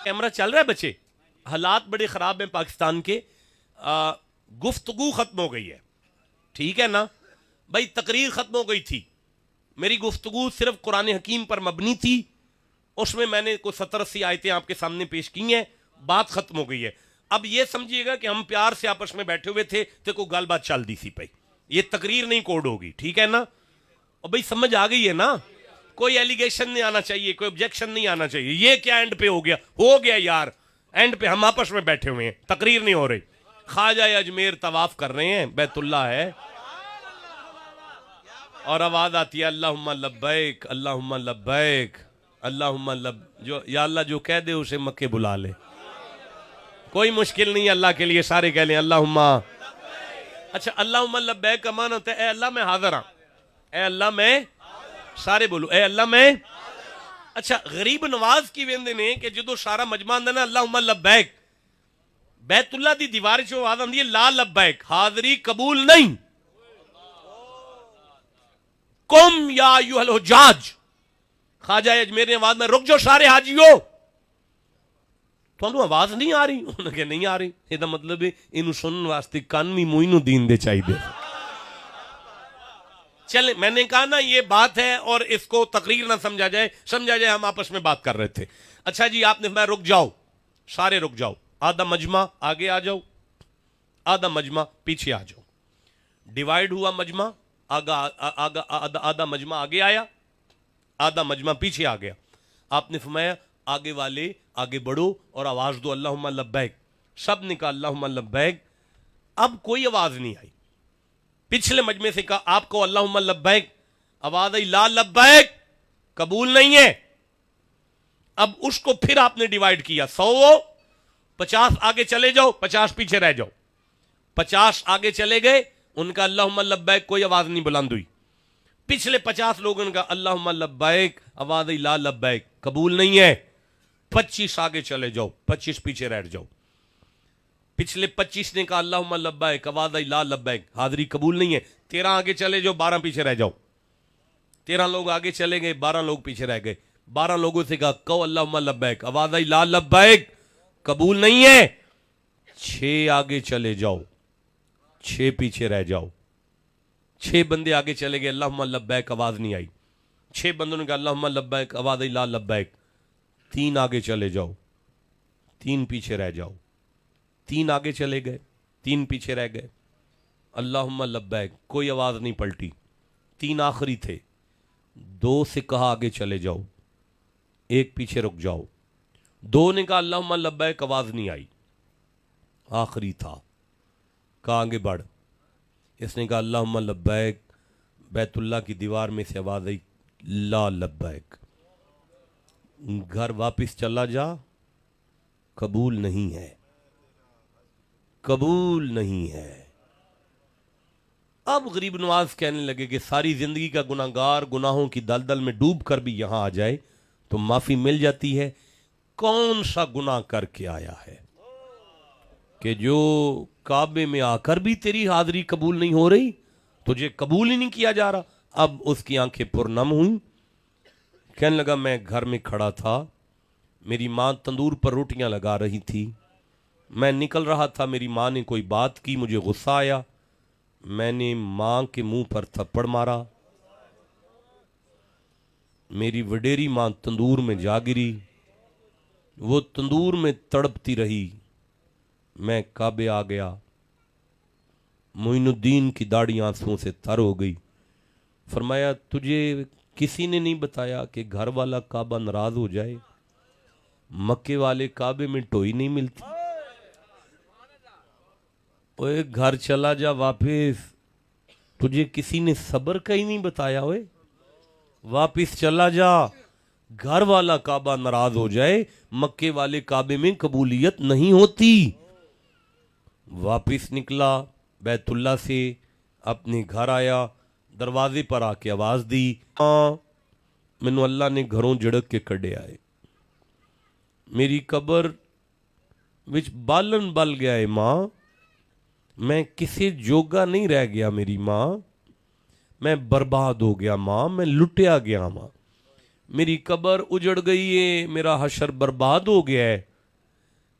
Camera چل رہا ہے بچے؟ حالات بڑے خراب ہیں پاکستان کے. گفتگو ختم ہو گئی ہے, ٹھیک ہے نا بھائی؟ تقریر ختم ہو گئی تھی, میری گفتگو صرف قرآن حکیم پر مبنی تھی, اس میں نے کوئی 70-80 آیتیں آپ کے سامنے پیش کی ہیں, بات ختم ہو گئی ہے. اب یہ سمجھیے گا کہ ہم پیار سے آپس میں بیٹھے ہوئے تھے تو کوئی گل بات چل دی سی پئی, یہ تقریر نہیں کوڈ ہوگی, ٹھیک ہے نا؟ اور بھائی سمجھ آ گئی ہے نا؟ کوئی ایلیگیشن نہیں آنا چاہیے, کوئی آبجیکشن نہیں آنا چاہیے. یہ کیا اینڈ پہ ہو گیا یار, اینڈ پہ ہم آپس میں بیٹھے ہوئے ہیں, تقریر نہیں ہو رہی. خواجہ اجمیر طواف کر رہے ہیں, بیت اللہ ہے, اور آواز آتی ہے اللہم لبیک اللہم لبیک اللہم جو یا اللہ جو کہہ دے اسے مکے بلا لے. کوئی مشکل نہیں اللہ کے لیے, سارے کہہ لیں اللہم. اچھا اللہم لبیک کا معنی ہوتا ہے اے اللہ میں حاضر ہوں, اے اللہ میں, سارے بولو اے اللہ میں. اچھا غریب نواز کی ویندے نے کہ جدو سارا مجمع آندا نا اللہم لبیک, بیت اللہ دی دیوار چ آواز آندی ہے لا لبیک, حاضری قبول نہیں. کم یا ایھا الحجاج, خواجہ اجمیر نے آواز میں رک جاؤ سارے حاجیو, تھانوں آواز نہیں آ رہی؟ انہوں نے کہا نہیں آ رہی. یہ دا مطلب ہے انہوں سنن واسطے کان بھی موئی نو دین دے چاہیے. چلیں میں نے کہا نا یہ بات ہے, اور اس کو تقریر نہ سمجھا جائے ہم آپس میں بات کر رہے تھے. اچھا جی آپ نے فرمایا رک جاؤ, سارے رک جاؤ, آدھا مجمع آگے آ جاؤ, آدھا مجمع پیچھے آ جاؤ. ڈیوائیڈ ہوا مجمع, آدھا مجمع آگے آیا, آدھا مجمع پیچھے آ گیا. آپ نے فرمایا آگے والے آگے بڑھو اور آواز دو اللہم لبیک. سب نے کہا اللہم لبیک. اب کوئی آواز نہیں آئی. پچھلے مجمع سے کہا آپ کو اللہم لبیک, آواز آئی لا لبیک, قبول نہیں ہے. اب اس کو پھر آپ نے ڈیوائیڈ کیا, 150 آگے چلے جاؤ, 50 پیچھے رہ جاؤ. 50 آگے چلے گئے, ان کا اللہم لبیک کوئی آواز نہیں بلند ہوئی. پچھلے 50 لوگوں کا اللہم لبیک, آواز آئی لا لبیک, قبول نہیں ہے. 25 آگے چلے جاؤ, 25 پیچھے رہ جاؤ. پچھلے 25 نے کہا اللہم لبیک, آواز آئی لا لبیک, حاضری قبول نہیں ہے. 13 آگے چلے جاؤ, 12 پیچھے رہ جاؤ. 13 لوگ آگے چلے گئے, 12 لوگ پیچھے رہ گئے. 12 لوگوں سے کہا کہو اللہم لبیک, آواز آئی لا لبیک, قبول نہیں ہے. 6 آگے چلے جاؤ, 6 پیچھے رہ جاؤ. 6 بندے آگے چلے گئے, اللہم لبیک, آواز نہیں آئی. 6 بندوں نے کہا اللہم لبیک, آواز آئی لا لبیک. 3 آگے چلے جاؤ, 3 پیچھے رہ جاؤ. 3 آگے چلے گئے, 3 پیچھے رہ گئے, اللہم لبیک, کوئی آواز نہیں پلٹی. 3 آخری تھے, 2 سے کہا آگے چلے جاؤ, 1 پیچھے رک جاؤ. 2 نے کہا اللہم لبیک, آواز نہیں آئی. آخری تھا, کہا آگے بڑھ. اس نے کہا اللہم لبیک, بیت اللہ کی دیوار میں سے آواز آئی لا لبیک. گھر واپس چلا جا, قبول نہیں ہے, قبول نہیں ہے. اب غریب نواز کہنے لگے کہ ساری زندگی کا گناہگار گناہوں کی دلدل میں ڈوب کر بھی یہاں آ جائے تو معافی مل جاتی ہے. کون سا گناہ کر کے آیا ہے کہ جو کعبے میں آ کر بھی تیری حاضری قبول نہیں ہو رہی, تجھے قبول ہی نہیں کیا جا رہا. اب اس کی آنکھیں پرنم ہوئیں. کہنے لگا میں گھر میں کھڑا تھا, میری ماں تندور پر روٹیاں لگا رہی تھی, میں نکل رہا تھا, میری ماں نے کوئی بات کی, مجھے غصہ آیا, میں نے ماں کے منہ پر تھپڑ مارا. میری وڈیری ماں تندور میں جا گری, وہ تندور میں تڑپتی رہی. میں کعبے آ گیا, معین الدین کی داڑھی آنسوؤں سے تر ہو گئی. فرمایا تجھے کسی نے نہیں بتایا کہ گھر والا کعبہ ناراض ہو جائے, مکے والے کعبے میں ٹوئی نہیں ملتی. اوے گھر چلا جا واپس, تجھے کسی نے صبر کا ہی نہیں بتایا. اوے واپس چلا جا, گھر والا کعبہ ناراض ہو جائے, مکے والے کعبے میں قبولیت نہیں ہوتی. واپس نکلا بیت اللہ سے, اپنے گھر آیا, دروازے پر آ کے آواز دی, مینوں اللہ نے گھروں جڑک کے کڈے آئے, میری قبر وچ بالن بل گیا ہے ماں, میں کسی جوگا نہیں رہ گیا میری ماں, میں برباد ہو گیا ماں, میں لٹیا گیا ماں, میری قبر اجڑ گئی ہے, میرا حشر برباد ہو گیا ہے.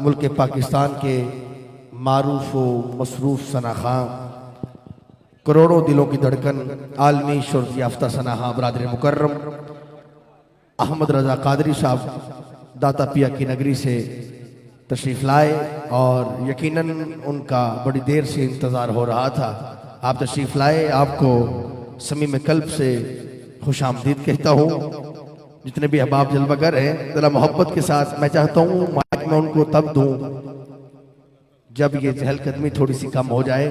ملک پاکستان کے معروف و مصروف ثناخواں، کروڑوں دلوں کی دھڑکن، عالمی شہرت یافتہ ثناخواں برادر مکرم احمد رضا قادری صاحب داتا پیا کی نگری سے تشریف لائے، اور یقیناً ان کا بڑی دیر سے انتظار ہو رہا تھا۔ آپ تشریف لائے، آپ کو صمیم قلب سے خوش آمدید کہتا ہوں۔ جتنے بھی احباب جلوہ گر ہیں، ذرا محبت کے ساتھ میں چاہتا ہوں مائک میں ان کو تب دوں جب یہ چہل قدمی تھوڑی سی کم ہو جائے۔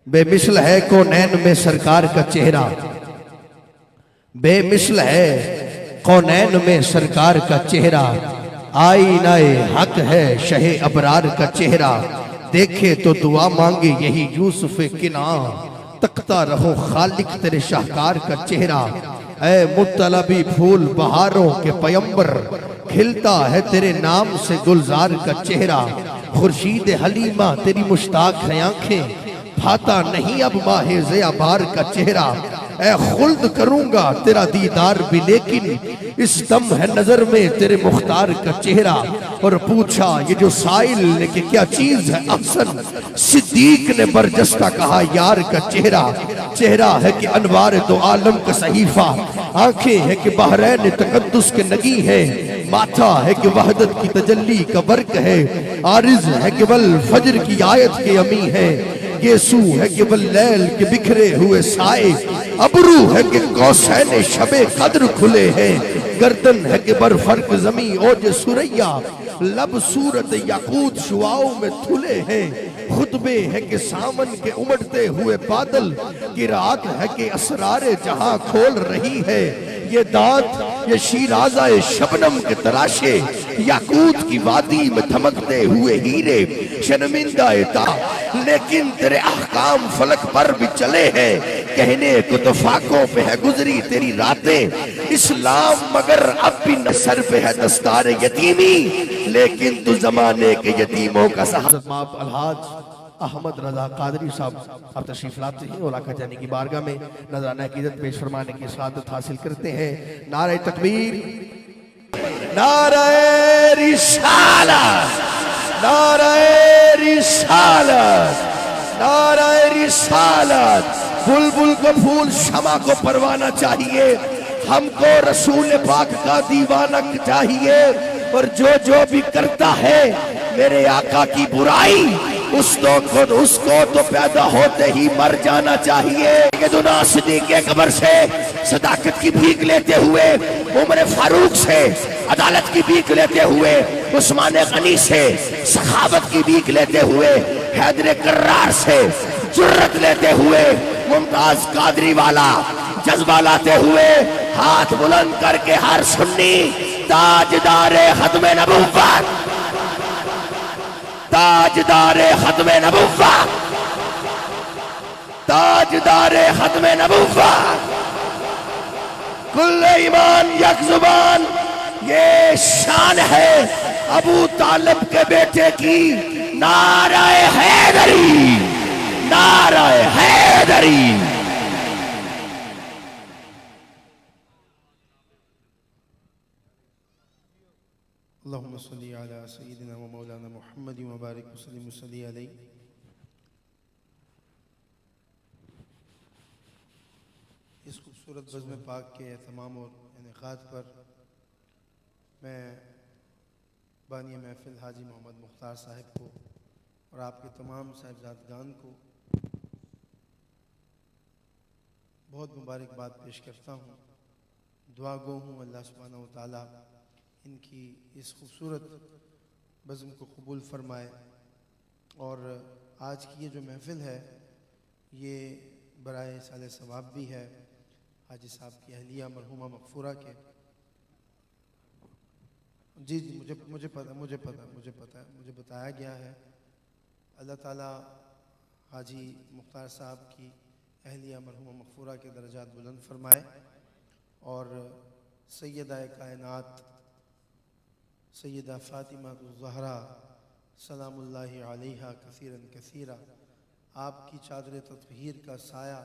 بے مثل ہے کونین میں سرکار کا چہرہ، بے مثل ہے کونین میں سرکار کا چہرہ، آئینہ حق ہے شہ ابرار کا چہرہ، دیکھے تو دعا مانگے یہی یوسف کنعان، تکتا رہو خالق تیرے شاہکار کا چہرہ، اے مطلبی پھول بہاروں کے پیمبر، کھلتا ہے تیرے نام سے گلزار کا چہرہ، خورشید حلیمہ تیری مشتاق ہیں آنکھیں، بھاتا نہیں اب ماہ زیابار کا چہرہ، اے خلد کروں گا تیرا دیدار بھی لیکن اس دم ہے نظر میں تیرے مختار کا چہرہ۔ اور پوچھا یہ جو سائل نے کہ کیا چیز ہے احسن، صدیق نے برجستہ کہا یار کا چہرہ، چہرہ ہے کہ انوار دو عالم کا صحیفہ، آنکھیں ہے کہ بحرین تقدس کے نگی ہے، ماتھا ہے کہ وحدت کی تجلی کا برق ہے، عارض ہے کہ والفجر کی آیت کے امی ہے، یسو ہے کہ واللیل کے بکھرے ہوئے سائے، ابرو ہے کہ قوسین شب قدر کھلے ہیں، گردن ہے کہ برفرق زمین اوج سریا، لب صورت یاقوت شعاؤں میں تھلے ہیں، خطبے ہے کہ سامن کے امڑتے ہوئے بادل، قرات ہے کہ اسرار جہاں کھول رہی ہے، یہ دانت یہ شیرازہ شبنم کے تراشے، یاقوت کی وادی میں دھمکتے ہوئے ہیرے، شرمندہ تا لیکن تیرے احکام فلک پر بھی چلے ہیں، کہنے کو تو فاقوں پہ ہے گزری تیری راتیں، اسلام مگر اب بھی سر پہ ہے دستار یتیمی، لیکن تو زمانے کے یتیموں کا سہارا۔ ماب الحاج احمد رضا قادری صاحب آپ تشریف لاتے ہیں اور آقا جانی کی بارگاہ میں نذرانہ عقیدت پیش فرمانے کی سعادت حاصل کرتے ہیں۔ نعرہ تکبیر، نعرہ رسالت، نعرہ رسالت، نعرہ رسالت۔ بلبل کو پھول شمع کو پروانہ چاہیے، ہم کو رسول پاک کا دیوانہ چاہیے، اور جو بھی کرتا ہے میرے آقا کی برائی اس کو تو پیدا ہوتے ہی مر جانا چاہیے۔ سیدنا صدیق اکبر سے صداقت کی بھیک لیتے ہوئے، عمر فاروق سے عدالت کی بھیک لیتے ہوئے، عثمان غنی سے سخاوت کی بھیک لیتے ہوئے، حیدر کرار سے جرت لیتے ہوئے، ممتاز قادری والا جذبہ لاتے ہوئے، ہاتھ بلند کر کے ہر سنی تاجدار ختم نبوت، تاجدار ختم نبوت، تاجدار ختم نبوت، کل ایمان یک زبان، یہ شان ہے ابو طالب کے بیٹے کی، نعرہ حیدری، نعرہ حیدری۔ اللہم صلی علی سیدنا و مولانا محمد و بارک وسلم صلی علیہ۔ اس خوبصورت بزم پاک کے اہتمام اور انعقاد پر میں بانی محفل حاجی محمد مختار صاحب کو اور آپ کے تمام صاحبزادگان کو بہت مبارکباد پیش کرتا ہوں۔ دعا گو ہوں اللہ سبحانہ و تعالیٰ ان کی اس خوبصورت بزم کو قبول فرمائے، اور آج کی یہ جو محفل ہے یہ برائے سال ثواب بھی ہے حاجی صاحب کی اہلیہ مرحومہ مغفورہ کے۔ جی مجھے پتہ مجھے بتایا گیا ہے، اللہ تعالیٰ حاجی مختار صاحب کی اہلیہ مرحومہ مغفورہ کے درجات بلند فرمائے، اور سیدہ کائنات سیدہ فاطمہ الزہرا سلام اللہ علیہا کثیراً کثیرا، آپ کی چادر تطہیر کا سایہ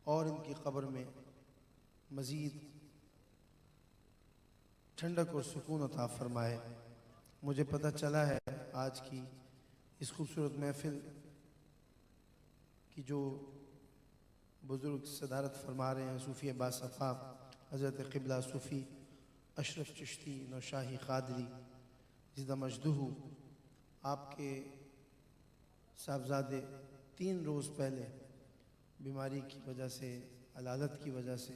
اور ان کی قبر میں مزید ٹھنڈک اور سکون عطا فرمائے۔ مجھے پتہ چلا ہے آج کی اس خوبصورت محفل کی جو بزرگ صدارت فرما رہے ہیں صوفی باصفا حضرت قبلہ صوفی اشرف چشتی نوشاہی قادری زدہ مجدہ، آپ کے صاحبزادے 3 روز پہلے بیماری کی وجہ سے، علالت کی وجہ سے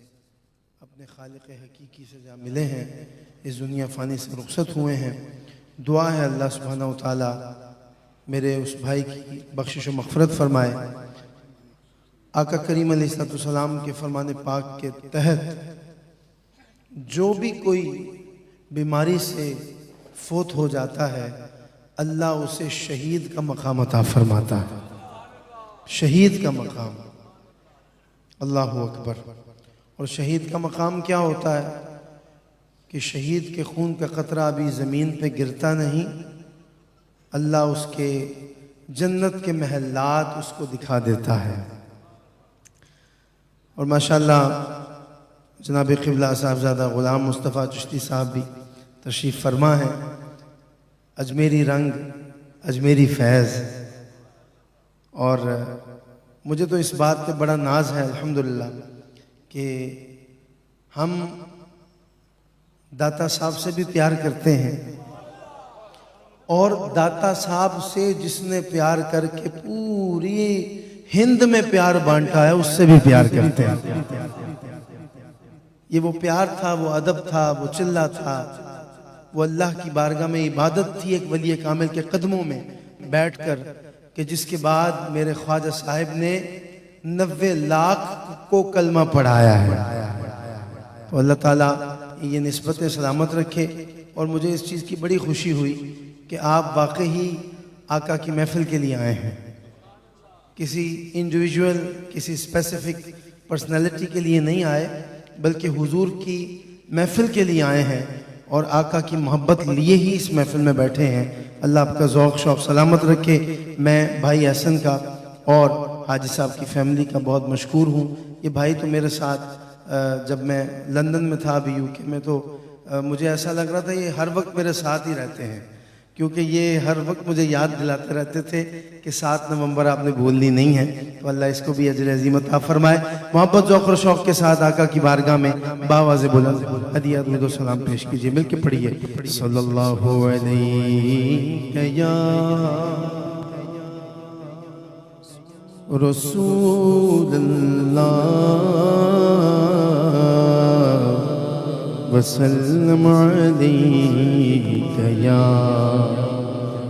اپنے خالق حقیقی سے جا ملے ہیں، اس دنیا فانی سے رخصت ہوئے ہیں۔ دعا ہے اللہ سبحانہ و تعالیٰ میرے اس بھائی کی بخشش و مغفرت فرمائے۔ آقا کریم علیہ السلام کے فرمان پاک کے تحت جو بھی کوئی بیماری سے فوت ہو جاتا ہے اللہ اسے شہید کا مقام عطا فرماتا ہے، شہید کا مقام، اللہ اکبر۔ اور شہید کا مقام کیا ہوتا ہے کہ شہید کے خون کا قطرہ ابھی زمین پہ گرتا نہیں، اللہ اس کے جنت کے محلات اس کو دکھا دیتا ہے۔ اور ماشاءاللہ جناب قبلہ صاحبزادہ غلام مصطفیٰ چشتی صاحب بھی تشریف فرما ہے، اجمیری رنگ، اجمیری فیض۔ اور مجھے تو اس بات پہ بڑا ناز ہے الحمدللہ کہ ہم داتا صاحب سے بھی پیار کرتے ہیں، اور داتا صاحب سے جس نے پیار کر کے پوری ہند میں پیار بانٹا ہے اس سے بھی پیار کرتے ہیں۔ یہ وہ پیار تھا، وہ ادب تھا، وہ چلہ تھا، وہ اللہ کی بارگاہ میں عبادت تھی ایک ولی کامل کے قدموں میں بیٹھ کر، کہ جس کے بعد میرے خواجہ صاحب نے 90 لاکھ کو کلمہ پڑھایا ہے۔ تو اللہ تعالیٰ یہ نسبت سلامت رکھے۔ اور مجھے اس چیز کی بڑی خوشی ہوئی کہ آپ واقعی آقا کی محفل کے لیے آئے ہیں، کسی انڈیویجول، کسی اسپیسیفک پرسنالٹی کے لیے نہیں آئے، بلکہ حضور کی محفل کے لیے آئے ہیں، اور آقا کی محبت لیے ہی اس محفل میں بیٹھے ہیں۔ اللہ آپ کا ذوق شوق سلامت رکھے۔ میں بھائی احسن کا اور حاجی صاحب کی فیملی کا بہت مشکور ہوں۔ یہ بھائی تو میرے ساتھ جب میں لندن میں تھا ابھی UK میں، تو مجھے ایسا لگ رہا تھا یہ ہر وقت میرے ساتھ ہی رہتے ہیں، کیونکہ یہ ہر وقت مجھے یاد دلاتے رہتے تھے کہ 7 نومبر آپ نے بھولنی نہیں ہے۔ تو اللہ اس کو بھی اجر عظیم عطا فرمائے۔ محبت ذوق اور شوق کے ساتھ آقا کی بارگاہ میں باواز بلند ہدیہ درود و سلام پیش کیجئے، مل کے پڑھیے صلی اللہ علیہ یا رسول اللہ وسلم علیک یا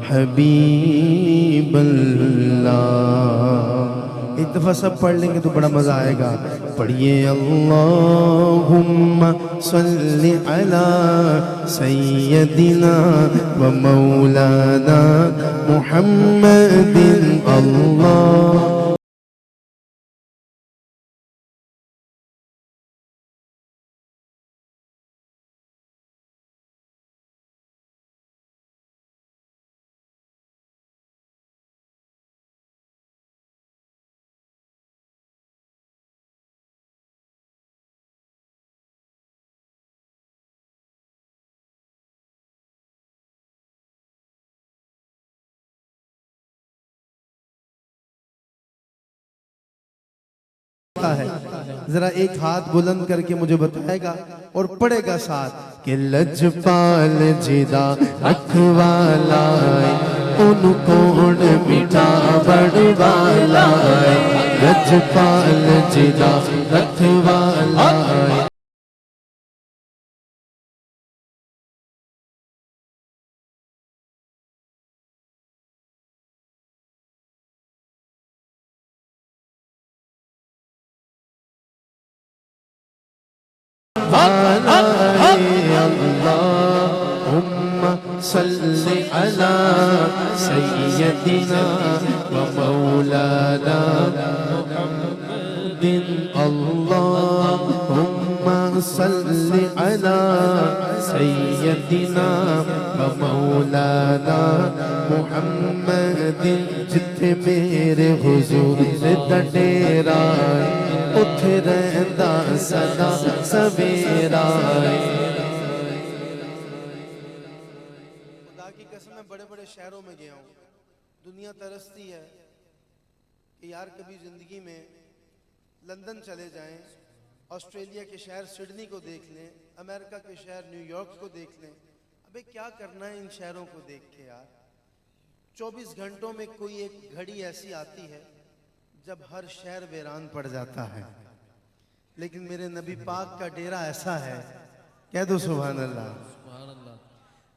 حبیب اللہ۔ ایک دفعہ سب پڑھ لیں گے تو بڑا مزہ آئے گا۔ پڑھیے اللہم صلی علی سیدنا و مولانا محمد اللہ۔ ہے ذرا ایک ہاتھ بلند کر کے مجھے بتائے گا اور پڑھے گا ساتھ کہ لجپال جدا رکھوالا ان کون مٹا بڑوالا، لجپال جدا رکھوالا۔ اللہم صلی علی سیدنا و مولانا محمد، اللہم صلی علی سیدنا و مولانا محمد۔ جتھے میرے حضور دا ڈیرا اتھے رہندا سدا سویرا۔ قسم میں بڑے بڑے شہروں میں گیا ہوں. دنیا ترستی ہے کہ یار کبھی زندگی میں لندن چلے جائیں, آسٹریلیا کے شہر سڈنی کو دیکھ لیں, امریکہ کے شہر نیو یارک کو دیکھ لیں. ابے کیا کرنا ہے ان شہروں کو دیکھ کے یار. 24 گھنٹوں میں کوئی ایک گھڑی ایسی آتی ہے جب ہر شہر ویران پڑ جاتا ہے, لیکن میرے نبی پاک کا ڈیرا ایسا ہے, کہہ دو سبحان اللہ.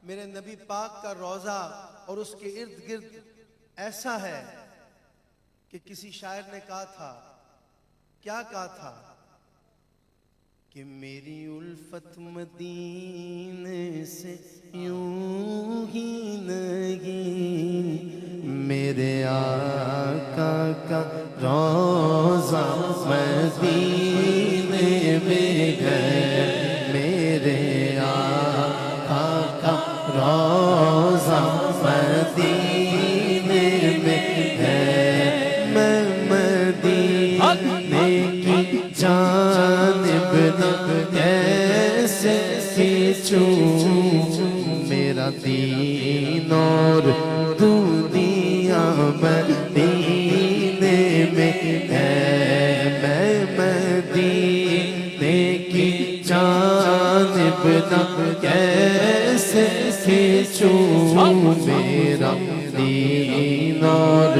میرے نبی پاک کا روضہ اور اس کے ارد گرد ایسا ہے کہ کسی شاعر نے کہا تھا, کیا کہا تھا, کہ میری الفت مدینے سے یوں ہی نہیں, میرے آقا کا روضہ مدینے میں ہے, میرے آقا کا روضہ مدینے میں ہے. میں مدینے کی جانب کیسے کھینچوں, میرا دین اور دنیا مدینے میں ہے. میں مدینے کی جانب کیسے کھینچوں, میرا دین اور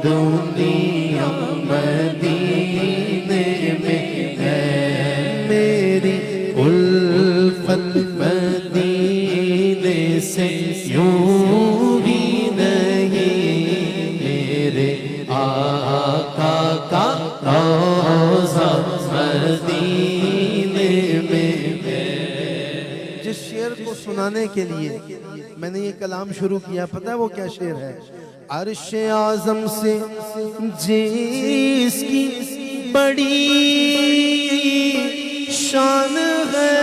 دنیا مدینے میں ہے. میری الفت مدینے سے یوں ہی نہیں, میرے آقا کا روضہ مدینے میں ہے. جس شعر کو سنانے کے لیے میں نے یہ کلام شروع کیا, پتہ ہے وہ کیا شعر ہے؟ عرش اعظم سے جس کی بڑی شان ہے,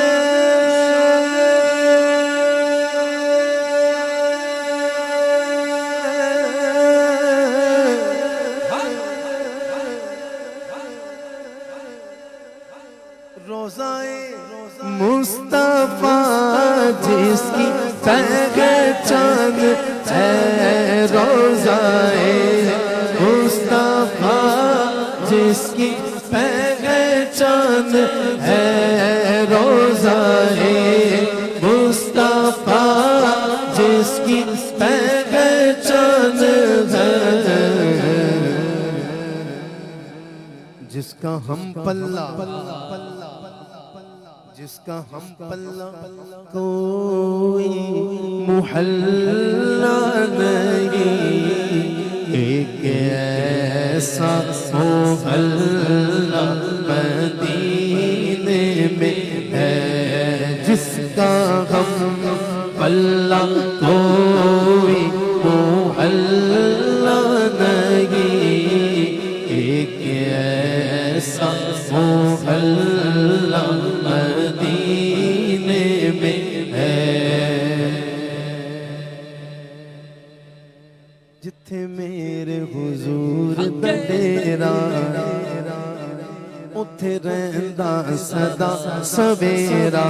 مصطفیٰ جس کی پہچان ہے, روضائے مصطفیٰ جس کی پہچان ہے, روضائے مصطفیٰ جس کی پہچان ہے, جس کا ہم پلہ جس کا ہم پلہ کوئی محلہ نہیں, ایک ایسا محلہ مدینے میں ہے, جس کا ہم پلہ کوئی محلہ نہیں, ایک ایسا محلہ مدینے میں ہے. جتھے میرے حضور دا ڈیرا, اتھے رہندا سدا سویرا,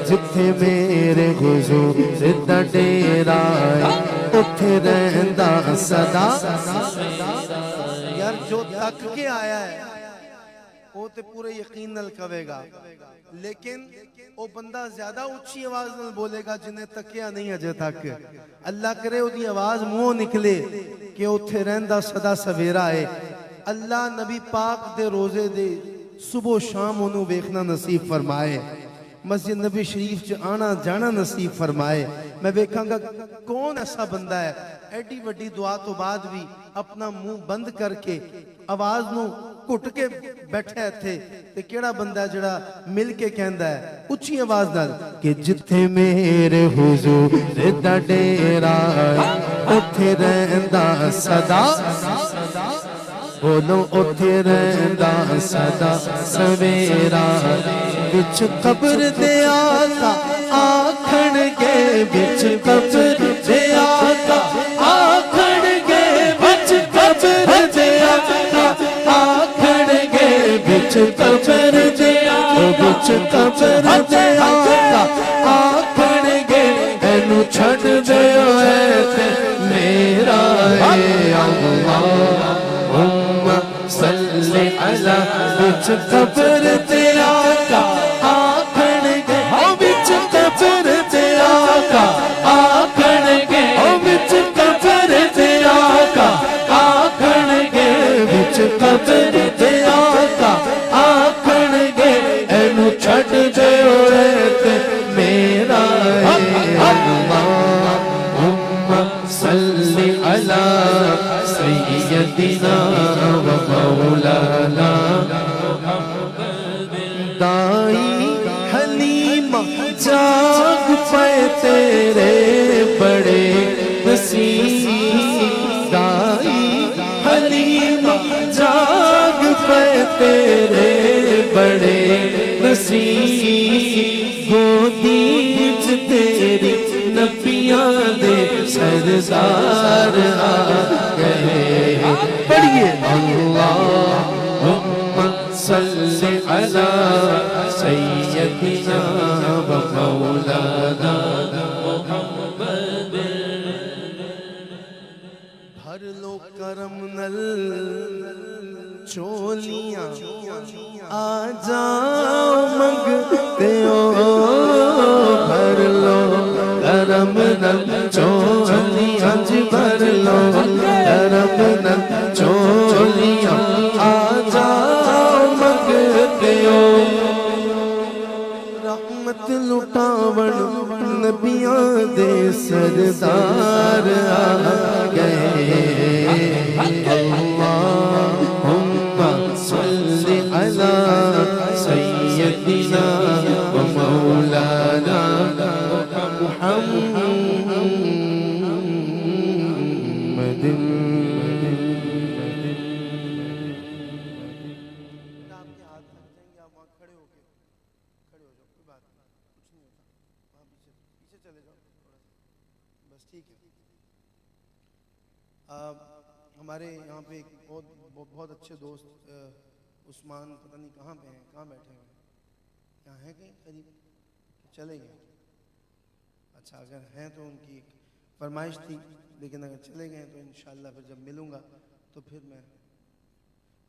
جتھے میرے حضور دا ڈیرا, اتھے رہندا سدا. یار جو تک کے آیا ہے وہ تے پورے یقین نال کہے گا, لیکن وہ بندہ زیادہ اونچی آواز نال بولے گا جنہیں تکیا نہیں اجے تک. اللہ کرے وہ دی آواز منہ نکلے کہ اتھے رہندا سدا سویرا ہے. اللہ نبی پاک دے روزے دے صبح و شام انہوں ویکھنا نصیب فرمائے, مسجد نبی شریف چ آنا جانا نصیب فرمائے. میں ویکھاں گا کون ایسا بندہ ہے ایڈی وڈی دعا تو بعد بھی اپنا منہ بند کر کے آواز نو گھٹ کے بیٹھے تھے, تے کیڑا بندہ ہے جڑا مل کے کہندا ہے اچھی آواز نال کہ جتھے میرے حضور دا ڈیرا, اتھے رہندا سدا, بولو اتھے رہندا سدا سویرا, وچ قبر دے آقا آکھن گے, وچ قبر دے آقا آکھن گے, وچ قبر دے آقا آکھن گے, وچ قبر دے آقا, وچ قبر دے آقا آکھن گے, اینو چھڈ دیو قبر تے آقا آکھن گے وچ قبر تے آقا آکھن گے وچ قبر تے آقا آکھن گے وچ قبر تے آقا آکھن گے اینو چھڈ دیو تے میرا اللہم صلی علی سیدنا و مولانا دائی حلیمہ جاگ پائے تیرے بڑے نصیب دائی حلیمہ جاگ پائے تیرے بڑے نصیب گودی وچ تیری نبیاں دے سردار آ گئے پڑھیے اللہم صلی علی سیدنا و مولانا محمد بھر لو کرم نل چولیاں آ جاؤ منگتے ہو بھر لو کرم نل چولیاں جی بھر لو کرم نل چولیاں آ جاؤ منگتے ہو رحمت لٹاون نبیاں دے سردار آ گئے اللہم صلی علی سیدنا و مولانا محمد ہمارے یہاں پہ ایک بہت اچھے دوست عثمان پتہ نہیں کہاں پہ ہیں کہاں بیٹھے ہیں یہاں ہیں کہیں قریب چلے گئے اچھا اگر ہیں تو ان کی ایک فرمائش تھی لیکن اگر چلے گئے تو انشاءاللہ پھر جب ملوں گا تو پھر میں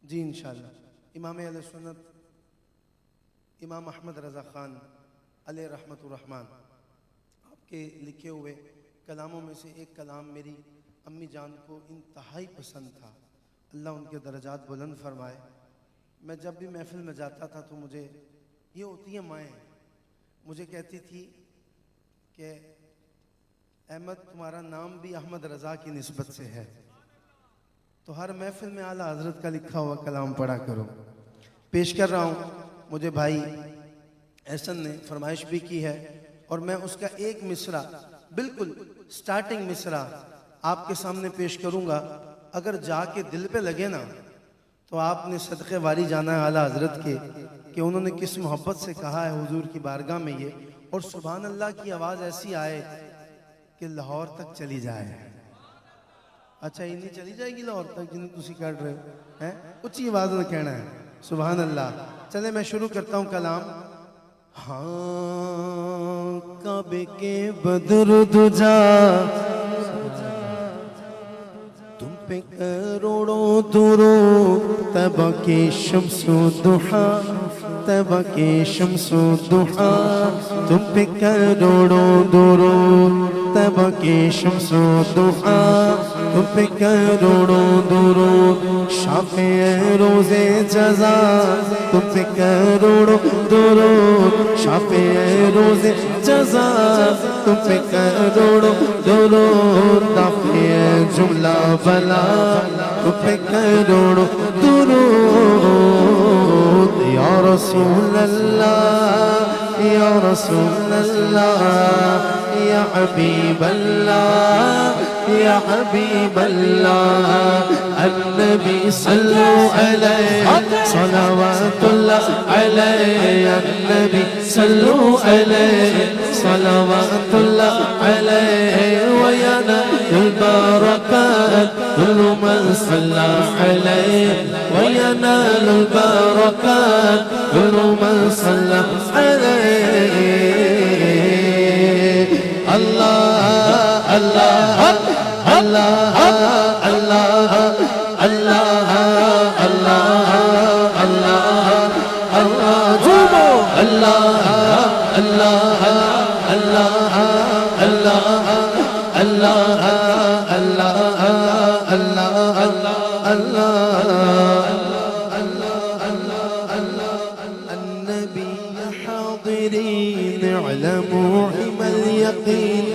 جی انشاءاللہ امام اہل سنت امام احمد رضا خان علیہ رحمت الرحمن آپ کے لکھے ہوئے کلاموں میں سے ایک کلام میری امی جان کو انتہائی پسند تھا اللہ ان کے درجات بلند فرمائے میں جب بھی محفل میں جاتا تھا تو مجھے یہ ہوتی ہیں مائیں مجھے کہتی تھی کہ احمد تمہارا نام بھی احمد رضا کی نسبت سے ہے تو ہر محفل میں اعلیٰ حضرت کا لکھا ہوا کلام پڑھا کرو پیش کر رہا ہوں مجھے بھائی احسن نے فرمائش بھی کی ہے اور میں اس کا ایک مصرع بالکل سٹارٹنگ مصرع آپ کے سامنے پیش کروں گا اگر جا کے دل پہ لگے نا تو آپ نے صدقے واری جانا ہے اعلیٰ حضرت کے کہ انہوں نے کس محبت سے کہا ہے حضور کی بارگاہ میں یہ اور سبحان اللہ کی آواز ایسی آئے کہ لاہور تک چلی جائے اچھا یہ نہیں چلی جائے گی لاہور تک جنہیں تسی کر رہے ہو اچھی آواز میں کہنا ہے سبحان اللہ چلے میں شروع کرتا ہوں کلام ہاں کعبے کے بدر دجا تم پہ کروڑوں درود طیبہ کے شمس و ضحا طیبہ کے شمس و ضحا تم پہ کروڑوں درود طیبہ کے شمس و ضحا تم پہ کروڑوں درود شافع روز جزا تم پہ کروڑوں درود شافع روز جزا تم پہ کروڑوں درود دافع جملہ بلا تم پہ کروڑوں درود یا رسول اللہ یا رسول اللہ یا حبیب اللہ یا حبیب اللہ النبی صلو علیہ صلوات اللہ علیہ النبی صلو علیہ صلوات اللہ علیہ وینال البرکات كل من صلى عليه وينال البركات كل من صلى عليه الله الله الله الله الله الله الله الحاضرين اعلموا علم اليقين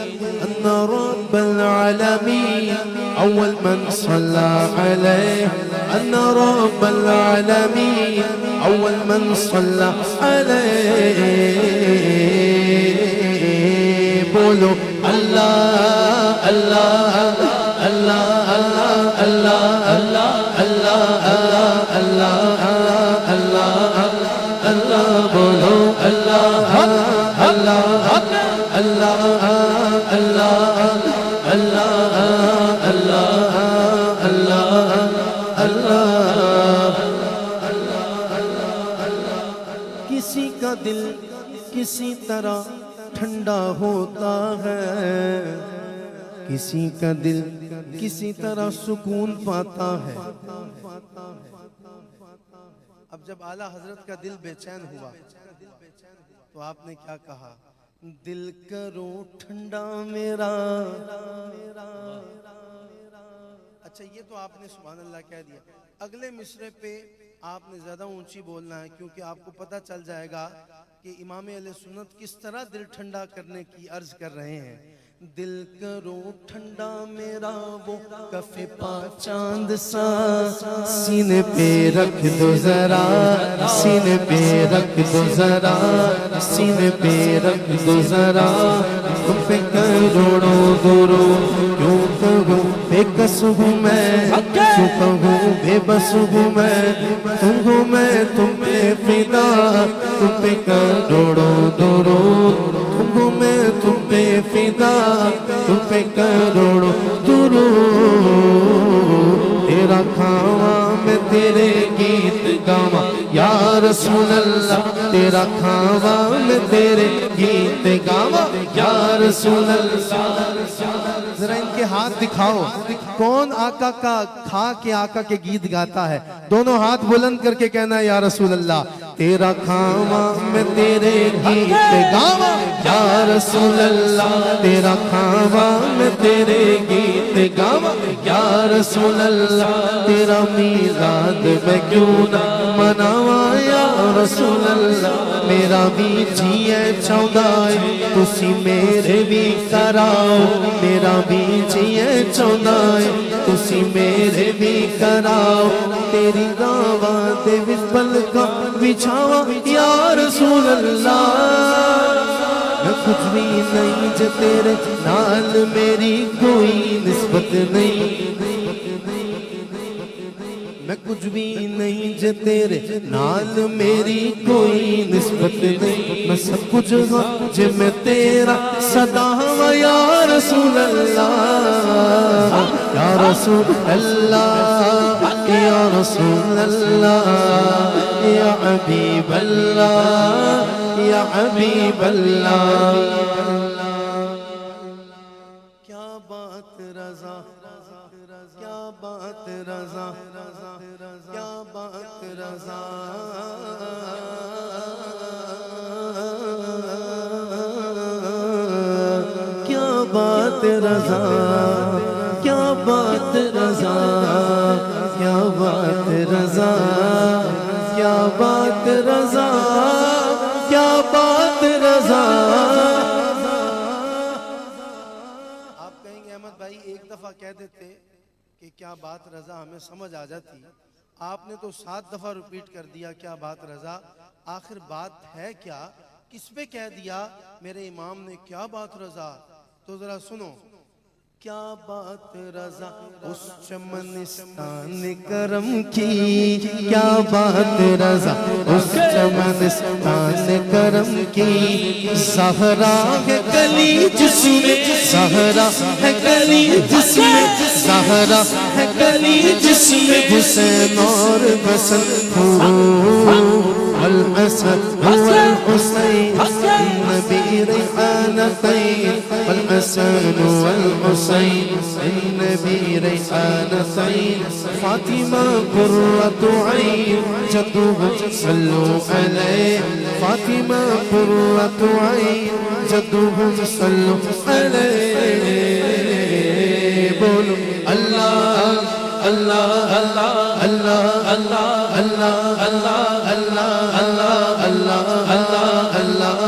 أن رب العالمين أول من صلى عليه، أن رب العالمين أول من صلى عليه. بولو اللہ اللہ اللہ اللہ اللہ اللہ اللہ اللہ اللہ اللہ بولو اللہ اللہ اللہ اللہ اللہ اللہ اللہ اللہ. کسی کا دل کسی طرح ٹھنڈا ہوتا ہے، کسی کا دل کسی طرح سکون پاتا ہے. اب جب اعلیٰ حضرت کا دل بے چین ہوا تو آپ نے کیا کہا؟ دل کرو ٹھنڈا میرا. اچھا یہ تو آپ نے سبحان اللہ کہہ دیا. اگلے مصرے پہ آپ نے زیادہ اونچی بولنا ہے، کیونکہ آپ کو پتہ چل جائے گا کہ امام اہل سنت کس طرح دل ٹھنڈا کرنے کی عرض کر رہے ہیں. دل کرو ٹھنڈا میرا وہ کف پا چاند سا، سینے پہ رکھ دو ذرا، سینے پہ رکھ دو ذرا، سینے پہ رکھ دو ذرا. تم پہ کروڑوں درود کیوں کہوں بے کس ہوں میں، کیوں کہوں بے بس ہوں میں، تم ہوں میں تم پہ فدا. تم پہ کروڑوں درود، تم ہوں میں تم پہ فدا، تم پہ کروڑوں درود. تیرا کھاواں میں تیرے گیت گاواں یا رسول اللہ، تیرا کھاواں میں تیرے گیت گاواں یا رسول اللہ. ذرا ان کے ہاتھ دکھاؤ، کون آقا کا کھا کے آقا کے گیت گاتا ہے؟ دونوں ہاتھ بلند کر کے کہنا ہے یا رسول اللہ. تیرا کھاواں میں تیرے گیت گاواں یا رسول اللہ، تیرا کھاواں میں تیرے گیت گاواں یا رسول اللہ. تیرا میلاد میں کیوں نہ مناواں یا رسول اللہ. میرا بھی جی ہے چاہتا ہے تسی میرے بھی کراؤ، میرا بھی جی ہے چاہتا ہے تسی میرے بھی کراؤ. تیری راواں دے وچ پلکاں بچھاواں یا رسول اللہ. میں کچھ بھی نہیں جو تیرے نال میری کوئی نسبت نہیں، میں کچھ بھی نہیں جو تیرے نال میری کوئی نسبت نہیں. میں سب کچھ ہوں جو میں تیرا صدا ہوں یا رسول اللہ. یا رسول اللہ یا رسول اللہ یا حبیب اللہ یا حبیب اللہ. کیا بات رضا، کیا بات رضا، کیا بات رضا. کیا بات رضا، کیا بات رضا، کیا بات رضا، کیا بات رضا، کیا بات رضا. آپ کہیں گے احمد بھائی ایک دفعہ کہہ دیتے کہ کیا بات رضا ہمیں سمجھ آ جاتی. آپ نے تو 7 دفعہ ریپیٹ کر دیا کیا بات رضا. آخر بات ہے کیا؟ کس پہ کہہ دیا میرے امام نے کیا بات رضا؟ تو ذرا سنو. کیا بات رضا اس چمنستان کرم کی، کیا بات رضا اس چمنستان کرم کی. زہرا ہے کلی جس میں، زہرا ہے کلی جس میں، زہرا ہے کلی جس میں حسین اور حسن والحسن والحسین النبی ریحانتین، والحسن والحسین النبی ریحانتین. فاطمہ قرۃ عین جدوہم صلو علیہ، فاطمہ قرۃ عین جدوہم صلو علیہ. بولو اللہ اللہ اللہ اللہ اللہ اللہ اللہ اللہ اللہ اللہ اللہ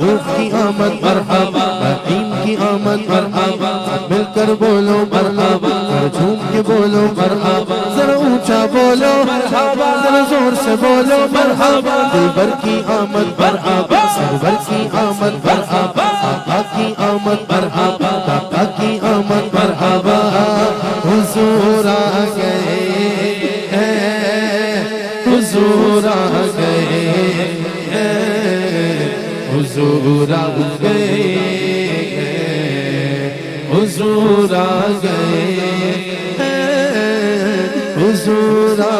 رؤوف کی آمد مرحبا، رحیم کی آمد مرحبا، مل کر بولو مرحبا، اور جھوم کے بولو مرحبا، ذرا اونچا بولو مرحبا، ذرا زور سے بولو مرحبا، دلبر کی آمد مرحبا، سرور کی آمد مرحبا، آقا کی آمد مرحبا، داتا کی آمد مرحبا، حضور آ گئے، حضور آ گئے، حضور آ گئے، حضور آ گئے، حضور آ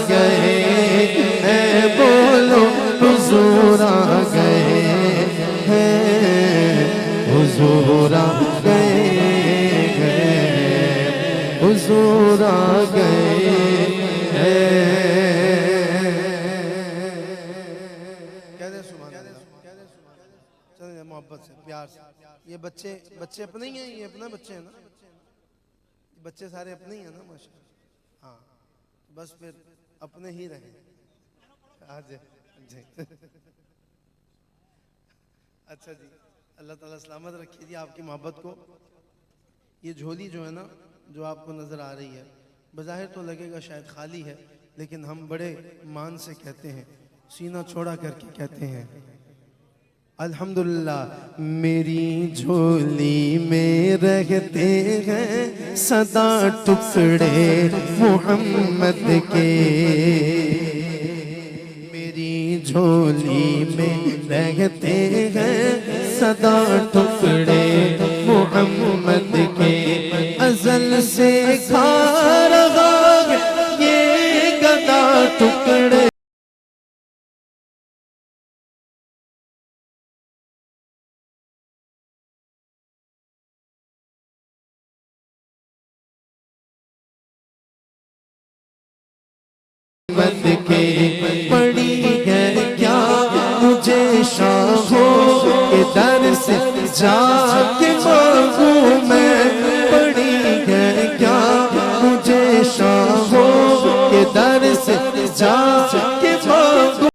گئے، بولو حضور آ گئے، حضور آ گئے، حضور آ گئے، کہہ دیں سبحان اللہ، چلیں محبت سے پیار سے، یہ بچے اپنے ہی ہیں، یہ اپنے بچے ہیں نا، بچے سارے اپنے ہی ہیں نا ماشاءاللہ، ہاں بس پھر اپنے ہی رہیں، جی اچھا جی، اللہ تعالیٰ سلامت رکھیے جی آپ کی محبت کو۔ یہ جھولی جو ہے نا، جو آپ کو نظر آ رہی ہے، بظاہر تو لگے گا شاید خالی ہے، لیکن ہم بڑے مان سے کہتے ہیں، سینہ چھوڑا کر کے کہتے ہیں، الحمدللہ میری جھولی میں رہتے ہیں سدا ٹکڑے محمد کے، میری جھولی میں رہتے ہیں سدا ٹکڑے محمد کے، ازل سے کھا رہا ہے یہ گدا ٹکڑے کے، پڑی ہے کیا مجھے شاہوں کے در سے جا کے مانگوں میں، پڑی ہے کیا مجھے شاہوں کے در سے جا کے مانگوں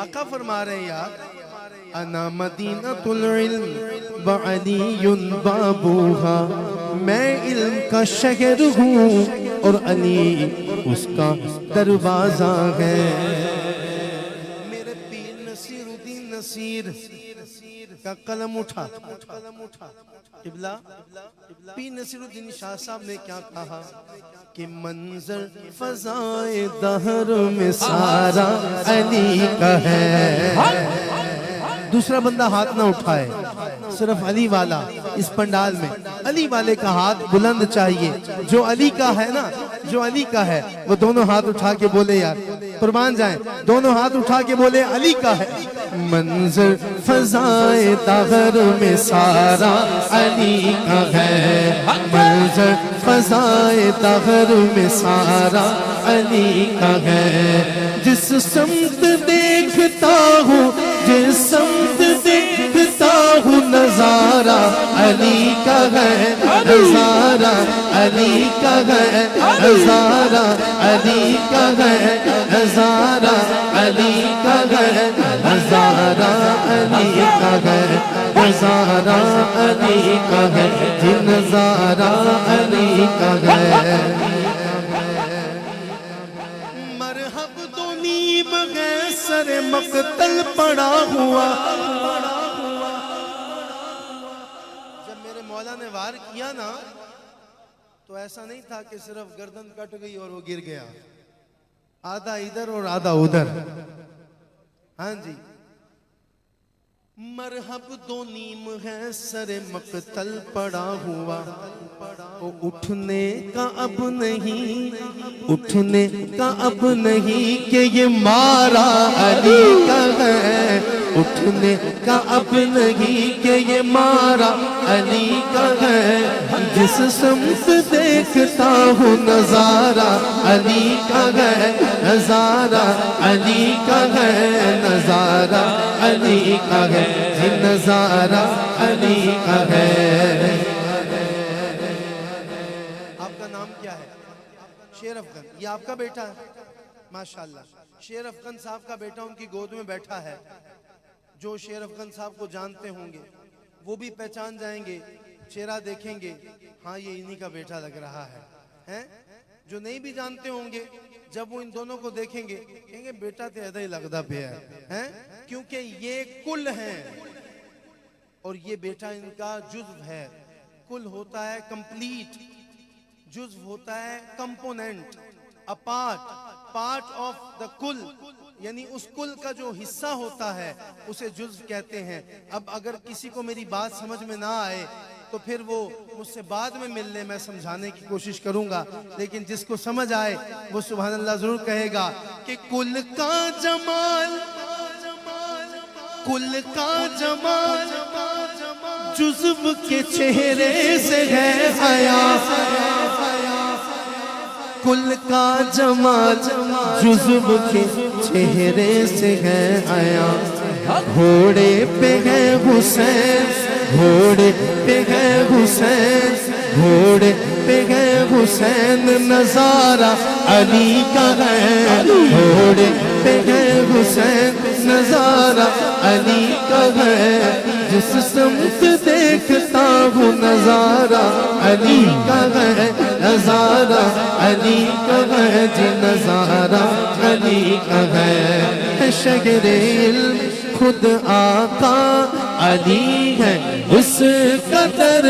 آقا فرما رہے ہیں یار انا مدینۃ العلم وعلی بابوہا، میں علم کا شہر ہوں اور علی اس کا دروازہ ہے۔ میرے پیر نصیر الدین نصیر کا قلم اٹھا قبلہ، پیر نصیر الدین شاہ صاحب نے کیا کہا کہ منظر فضائے دہر میں سارا علی کا ہے۔ دوسرا بندہ ہاتھ نہ اٹھائے، صرف علی والا اس پنڈال میں علی والے کا ہاتھ بلند چاہیے۔ جو علی کا ہے نا، جو علی کا ہے وہ دونوں ہاتھ اٹھا کے بولے یار قربان جائیں، دونوں ہاتھ اٹھا کے بولے علی کا ہے۔ منظر فضائے دہر میں سارا علی کا ہے، منظر فضائے دہر میں سارا علی کا ہے۔ جس سمت دیکھتا ہوں، جس سمت دیکھتا ہوں نظارہ علی کا ہے، نظارہ علی کا ہے، نظارہ علی کا ہے، نظارہ علی کا ہے، نظارہ علی کا ہے، نظارہ علی کا ہے، جی نظارہ علی کا ہے۔ مرحب تو نیب ہے سر مقتل پڑا ہوا، جب میرے مولا نے وار کیا نا تو ایسا نہیں تھا کہ صرف گردن کٹ گئی اور وہ گر گیا، آدھا ادھر اور آدھا ادھر۔ ہاں جی، مرحب دو نیم ہے سر مقتل پڑا ہوا، اٹھنے کا اب نہیں، اٹھنے کا اب نہیں کہ یہ مارا علی کا ہے، اٹھنے کا اب نہیں کہ یہ مارا علی کا ہے۔ جس سمت دیکھتا ہوں نظارہ علی کا ہے، نظارہ علی کا ہے، نظارہ علی کا ہے، نظارہ علی کا ہے۔ آپ کا نام کیا ہے؟ شیر افغان، یہ آپ کا بیٹا ہے؟ ماشاءاللہ، شیر افغان صاحب کا بیٹا ان کی گود میں بیٹھا ہے۔ جو شیر افغان صاحب کو جانتے ہوں گے وہ بھی پہچان جائیں گے، چہرہ دیکھیں گے، ہاں یہ انہی کا بیٹا لگ رہا ہے۔ جو نہیں بھی جانتے ہوں گے جب وہ ان دونوں کو دیکھیں گے کہیں گے بیٹا تے ایدہ ہی لگدا پیا ہے، کیونکہ یہ کل ہیں اور یہ بیٹا ان کا جزو ہے۔ کل ہوتا ہے کمپلیٹ، جزو ہوتا ہے کمپوننٹ، پارٹ آف دا کل، یعنی اس کل کا جو حصہ ہوتا ہے اسے جزو کہتے ہیں۔ اب اگر کسی کو میری بات سمجھ میں نہ آئے تو پھر وہ مجھ سے بعد میں مل لے، میں سمجھانے کی کوشش کروں گا، لیکن جس کو سمجھ آئے وہ سبحان اللہ ضرور کہے گا کہ کل کا جمال، کل کا جمال جزو کے چہرے سے ہے حیا، کل کا جمال جزو کے چہرے سے ہے حیا۔ گھوڑے پہ ہے حسین، گھوڑے پہ ہے حسین، گھوڑے پہ ہے حسین، نظارہ علی کا ہے، گھوڑے پہ ہے حسین، نظارہ علی کا ہے۔ جس سمت دیکھتا ہوں نظارہ علی کا ہے، نظارہ علی کا ہے، جی نظارہ علی کا ہے۔ شہر علم خود آقا علی ہے، اس قدر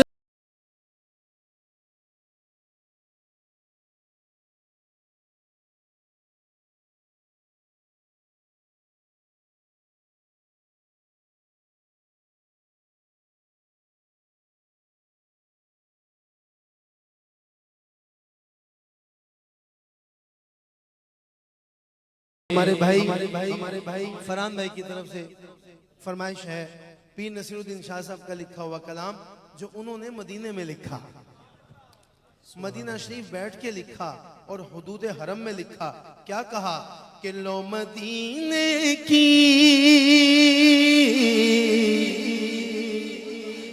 ہمارے بھائی فرحان بھائی کی طرف سے فرمائش ہے پیر نصیر الدین شاہ صاحب کا لکھا ہوا کلام جو انہوں نے مدینے میں لکھا، مدینہ شریف بیٹھ کے لکھا اور حدود حرم میں لکھا۔ کیا کہا کہ لو مدینے کی،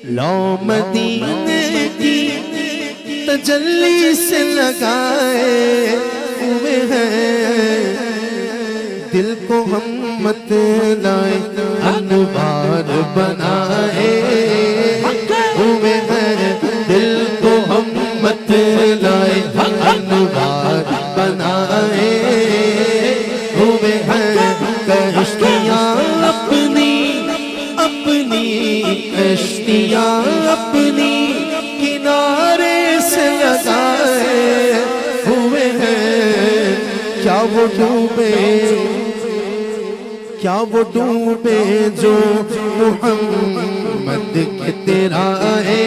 لو مدینے کی تجلی سے لگائے ہوئے ہیں، دل کو ہم امت لائے انوار بنائے ہوئے ہیں دل کو ہمت لائے انوار بنائے ہوئے ہیں کشتیاں اپنی اپنی کشتیاں اپنی کنارے سے لگائے ہوئے ہیں کیا وہ ڈوبے کیا وہ ڈوبے جو محمد کے تیرا ہے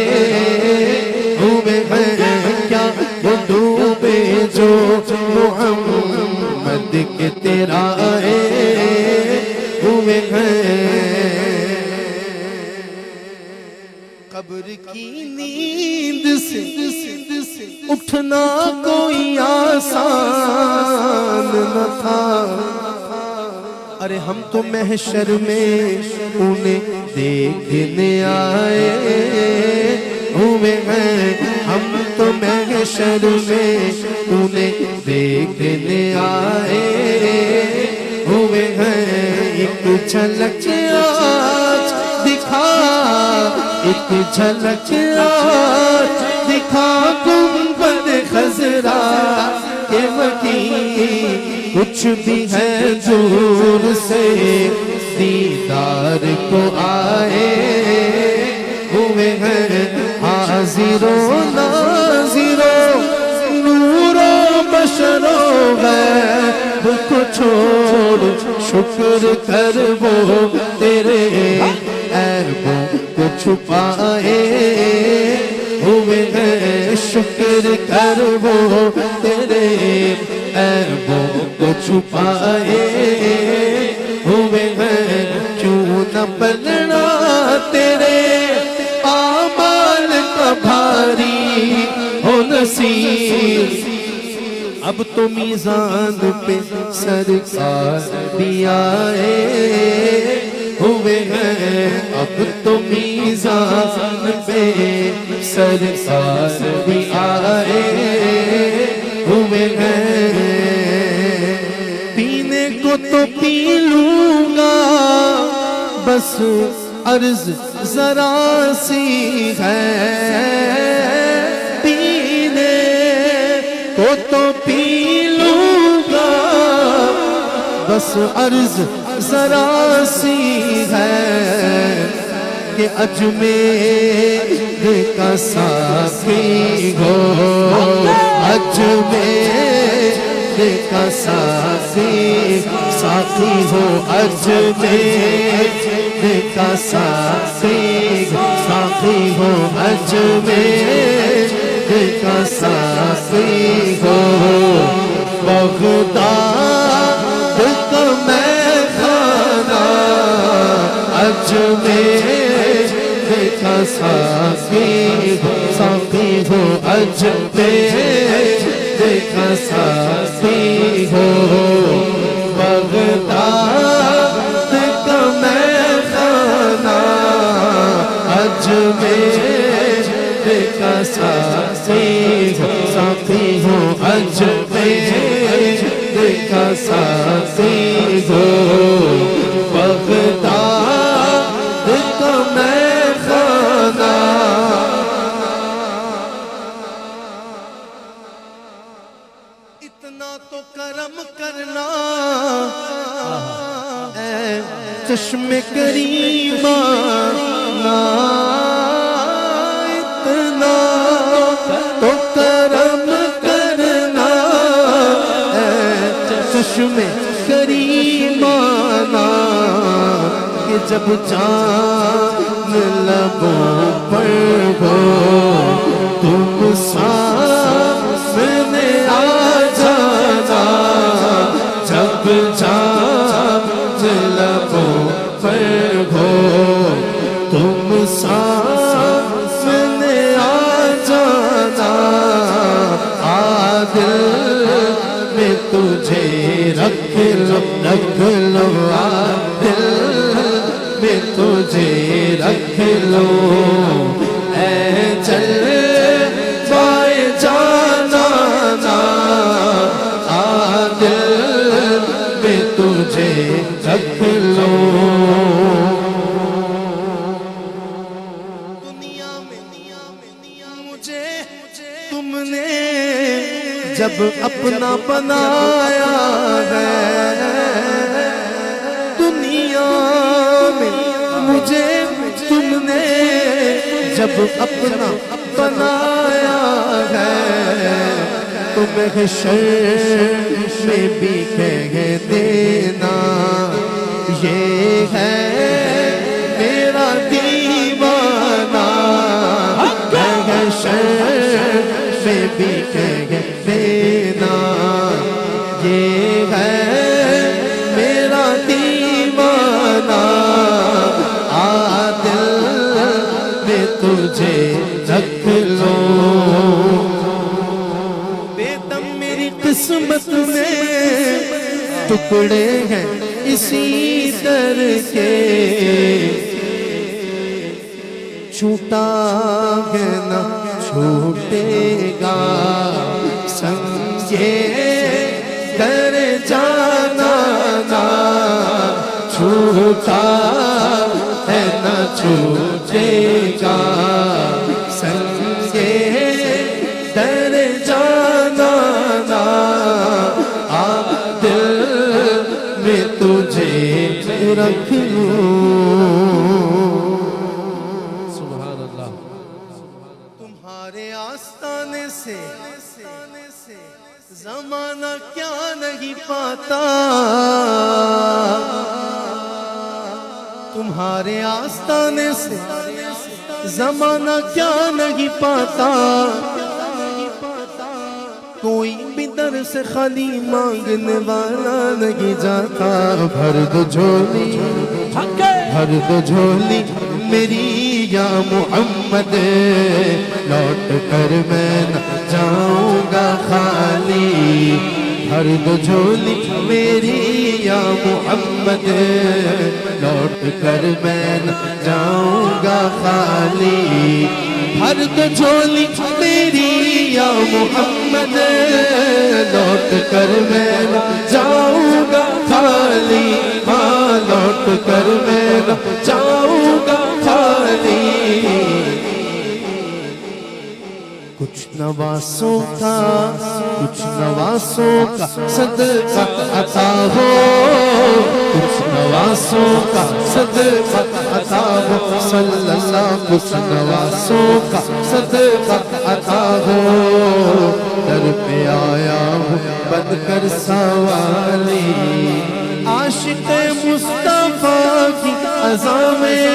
ہوئے ہیں کیا وہ ڈوبے جو محمد کے تیرا ہے ہوئے ہیں قبر کی نیند سے اٹھنا کوئی آسان نہ تھا ارے ہم تو محشر میں انہیں دیکھنے آئے ہوئے ہیں ہم تو محشر میں انہیں دیکھنے آئے ہوئے ہیں ایک جھلک آج دکھا ایک جھلک آج دکھا گنبد خضرا کہ وہیں کچھ بھی ہے دور سے دیدار کو آئے ہوئے ہیں حاضر و ناظر و نور و بشر و غیب کو چھوڑ شکر کر وہ تیرے عیبوں کو چھپائے ہوئے ہیں شکر کر وہ تیرے عیبوں کو چھپائے ہوئے ہیں کیوں نہ پلڑا تیرے اعمال کا بھاری ہو نصیب اب تو میزان پہ سرکار بھی آئے ہوئے ہیں اب تو میزان پہ سرکار بھی آئے ہوئے ہیں پینے کو تو پی لوں گا بس عرض ذرا سی ہے پینے کو تو پی لوں گا بس عرض ذرا سی ہے کہ اجمیر کا ساقی ہو اجمیر کا ساقی ساقی ہو اجمیر کا ساقی ساقی ہو اجمیر کا ساقی ہو بغداد کا میں خانہ اجمیر کا ساقی ساقی ہو اجمیر کا ساقی ہو بغداد کا میں خانہ اجمیر کا ساقی ساقی ہو اجمیر کا ساقی ہو بغداد کا میں خانہ اتنا تو کرم کرنا اے چشم کریمہ اتنا تو کرم کرنا اے چشم کریمہ کہ جب چاند لبوں پر ہو تم سامنے آ جانا جب چاند لبوں پر ہو تم سامنے آ جانا عادل میں تجھے رکھ لو عادل میں تجھے رکھ لو اے چل پائے جانا عادل میں تجھے رکھ تم نے جب اپنا بنایا ہے دنیا میں، مجھے تم نے جب اپنا بنایا ہے تو محشر میں بھی کہہ دینا یہ ہے میرا دیوانہ، محشر میں بھی کہہ دینا یہ ہے میرا دیوانہ، دل میں تجھے رکھ لو، بیدم میری قسمت میں ٹکڑے ہیں اسی در کے، چھوٹا ہے نہ چھوٹے گا سمجھے در جانا، نا چھوٹا ہے نہ چھوٹے گا سمجھے در جانا، نا دل میں تجھے رکھ لوں۔ سبحان اللہ۔ تمہارے آستانے سے زمانہ کیا نہیں پاتا، تمہارے آستانے سے زمانہ کیا نہیں پاتا، کوئی بھی در سے خالی مانگنے والا نہیں جاتا، بھر دو جھولی بھر دو جھولی میری یا محمد، لوٹ کر میں نہ جاؤں گا خالی، بھر دو جھولی میری یا محمد، لوٹ کر میں نہ جاؤں گا خالی، بھر دو جھولی میری یا محمد، لوٹ کر میں نہ جاؤں گا خالی، ہاں لوٹ کر میں نہ جاؤں گا خالی، کچھ نواسوں کا صدقہ عطا ہو، کچھ نواسوں کا صدقہ عطا ہو، صلی اللہ، کچھ نواسوں کا صدقہ عطا ہو، در پہ آیا ہوں بن کر سوالی، عاشق مصطفیٰ کی عزا میں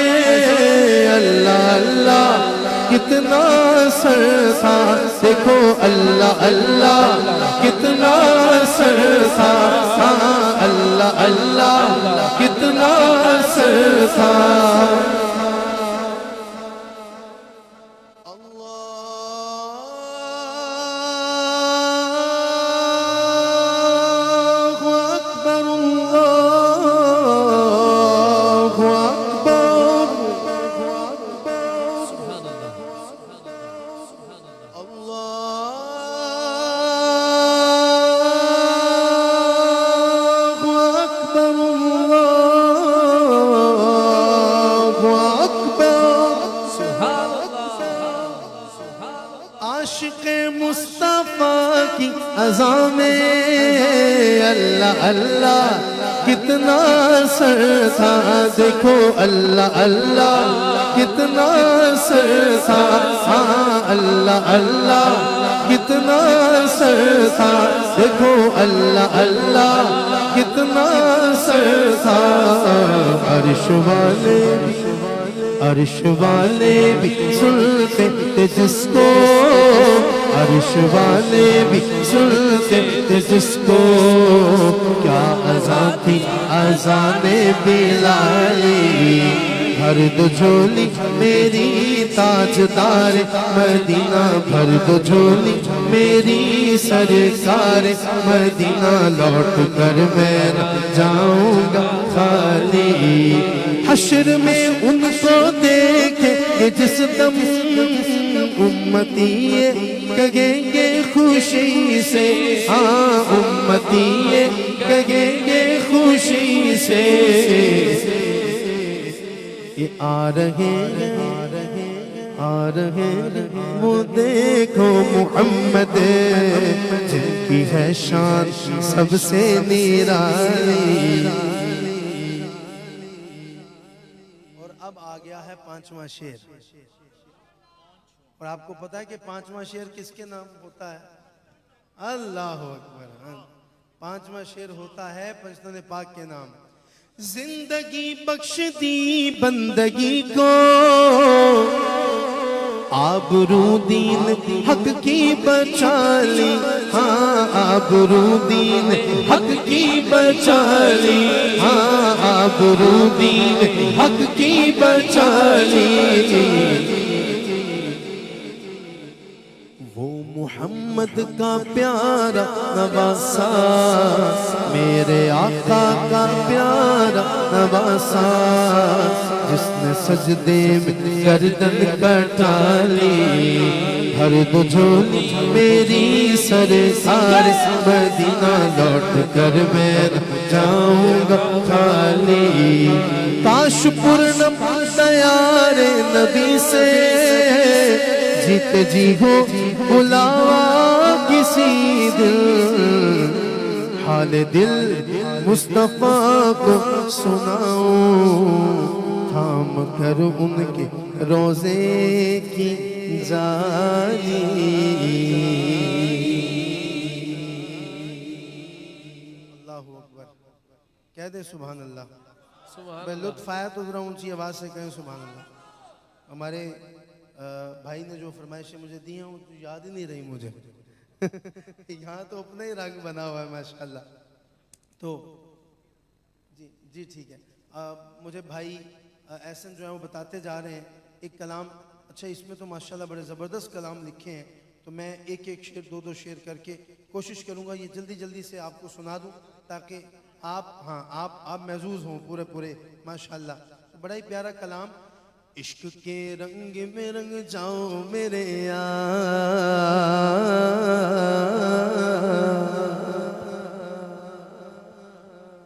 اللہ اللہ کتنا سر تھا، دیکھو اللہ اللہ کتنا سر تھا، اللہ اللہ کتنا سر تھا، عاشق مصطفیٰ کی عزا میں اللہ اللہ کتنا سر تھا، دیکھو اللہ اللہ کتنا سر تھا، اللہ اللہ کتنا سر تھا، دیکھو اللہ اللہ کتنا سر تھا، عرش والے بھی سنتے تھے جس کو، عرش والے بھی سنتے تھے جس کو، کیا اذان تھی اذان بلالی، بھر دو جھولی میری تاجدار مدینہ، بھر دو جھولی میری سرکار مدینہ، لوٹ کر میں نہ جاؤں گا خالی، حشر میں ان کو دیکھے جس دم امتی کہیں گے خوشی سے، ہاں امتی کہیں گے خوشی سے، یہ آ رہے ہیں آ رہے ہیں وہ دیکھو محمد جن کی ہے شان سب سے نرالی. اور اب آ گیا ہے پانچواں شعر. اور آپ کو پتا ہے کہ پانچواں شعر کس کے نام ہوتا ہے؟ اللہ اکبر. پانچواں شعر ہوتا ہے پنجتن پاک کے نام. زندگی بخش دی بندگی کو آبرو دین حق کی بچا لی. ہاں آبرو دین حق کی بچا لی. ہاں آبرو دین حق کی بچا لی. وہ محمد کا پیارا نواسا میرے آقا کا پیارا نواسا جس نے سجدے میں گردن کٹا لی. بھر دو جھولی میری سرکار مدینہ لوٹ کر میں جاؤں گا خالی. کاش پورن پیار نبی سے جیتے جی ہو بلاوا کسی دل. حال دل مصطفیٰ کو سناؤں تھام کر ان کے روزے کی جالی. اللہ اکبر. کہہ دے سبحان اللہ. میں لطف آیا تو ذرا اونچی آواز سے کہیں سبحان اللہ. ہمارے بھائی نے جو فرمائشیں مجھے دی ہیں وہ یاد ہی نہیں رہی مجھے. یہاں تو اپنا ہی رنگ بنا ہوا ہے ماشاءاللہ. تو جی ٹھیک ہے. مجھے بھائی احسن جو ہے وہ بتاتے جا رہے ہیں ایک کلام. اچھا اس میں تو ماشاءاللہ بڑے زبردست کلام لکھے ہیں. تو میں ایک ایک شعر دو شعر کر کے کوشش کروں گا یہ جلدی سے آپ کو سنا دوں تاکہ آپ محظوظ ہوں پورے ماشاءاللہ. بڑا ہی پیارا کلام. عشق کے رنگ میں رنگ جاؤ میرے یار.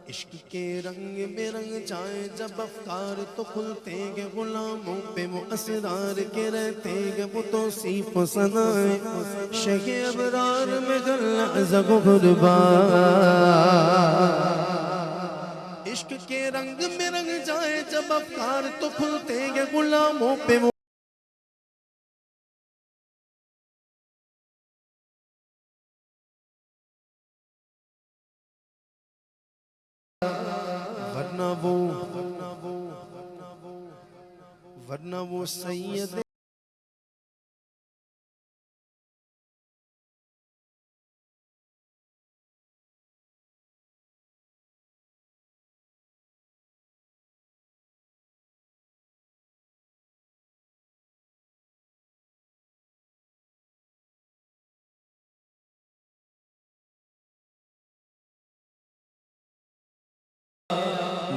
عشق کے رنگ میں رنگ جائے جب افکار تو کھلتے گے غلاموں پہ وہ اسرار کے رہتے گے وہ توصیف و ثنائے شہ ابرار میں گر لحظہ و غربان. عشق کے رنگ میں رنگ جائے جب افکار تو کھلتے گے غلاموں پہ وہ ورنہ وہ سید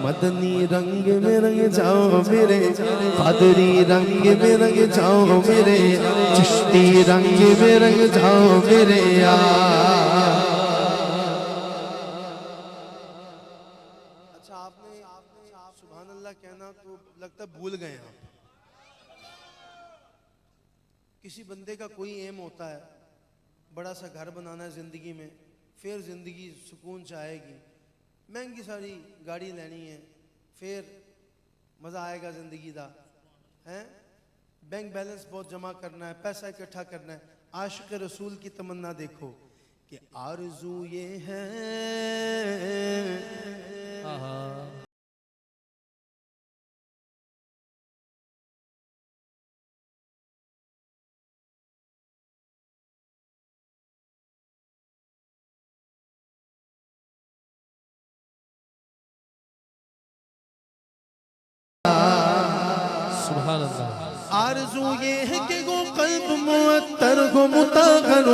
مدنی رنگ میں رنگ جاؤ میرے قادری رنگ میں رنگ جاؤ میرے چشتی رنگ میں رنگ جاؤ میرے یار. اچھا آپ نے سبحان اللہ کہنا تو لگتا بھول گئے آپ. کسی بندے کا کوئی ایم ہوتا ہے بڑا سا گھر بنانا ہے زندگی میں پھر زندگی سکون چاہے گی مہنگی ساری گاڑی لینی ہے پھر مزہ آئے گا زندگی دا ہے. بینک بیلنس بہت جمع کرنا ہے پیسہ اکٹھا کرنا ہے. عاشق رسول کی تمنا دیکھو کہ آرزو یہ ہے سبحان اللہ. آرزو یہ ہے کہ وہ قلب معطر ہو مطہر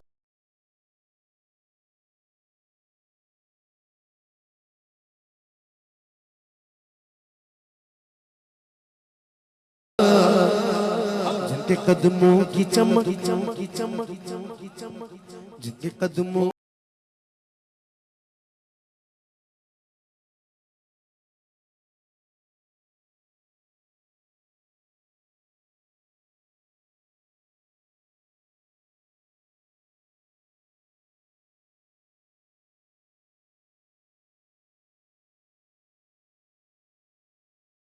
جن کے قدموں کی چمک جن کے قدموں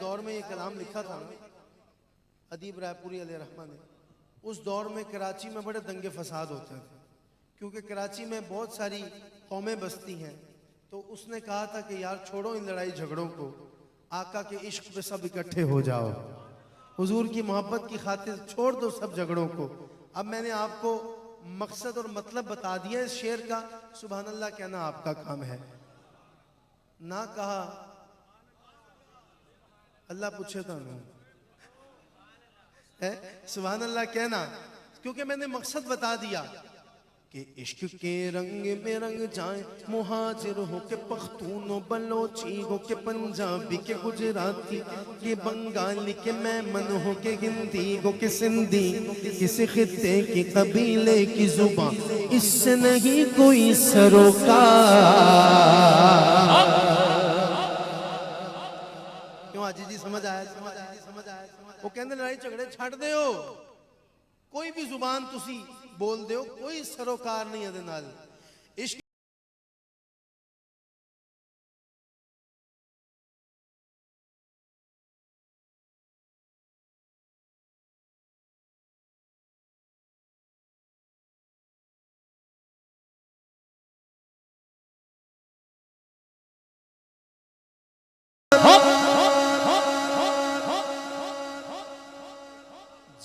دور میں یہ کلام لکھا تھا نا ادیب رائے پوری علیہ رحمہ نے، اس دور میں کراچی میں بڑے دنگے فساد ہوتے تھے، کیونکہ کراچی میں بہت ساری قومیں بستی ہیں، تو اس نے کہا تھا کہ یار چھوڑو ان لڑائی جھگڑوں کو، آقا کے عشق پہ سب اکٹھے ہو جاؤ، حضور کی محبت کی خاطر چھوڑ دو سب جھگڑوں کو۔ اب میں نے آپ کو مقصد اور مطلب بتا دیا اس شعر کا، سبحان اللہ کہنا آپ کا کام ہے، نہ کہا اللہ پوچھے تھا نا سبحان اللہ کہنا، کیونکہ میں نے مقصد بتا دیا کہ عشق کے رنگ میں رنگ جائیں، مہاجر ہو کے پختون و بلوچی ہو کے پنجابی کے گجراتی کے بنگالی کے میمن ہو کے ہندی ہو کے سندھی، کسی خطے کی قبیلے کی زبان اس سے نہیں کوئی سروکار۔ کیوں آجی جی سمجھ آیا؟ وہ کہنے لڑائی جھگڑے چھڑ دے ہو، کوئی بھی زبان تسی بول دے ہو، کوئی سروکار نہیں ہے دے نال۔ عشق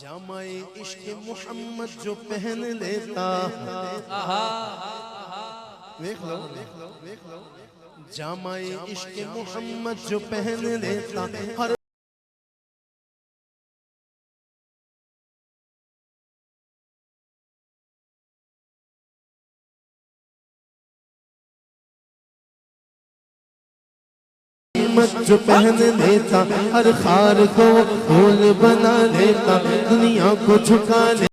جامع عشق محمد جو پہن لیتا، دیکھ لو جامع عشق محمد جو پہن لیتا، ہر جو پہن لیتا، ہر خار کو پھول بنا لیتا، دنیا کو جھکا لیتا۔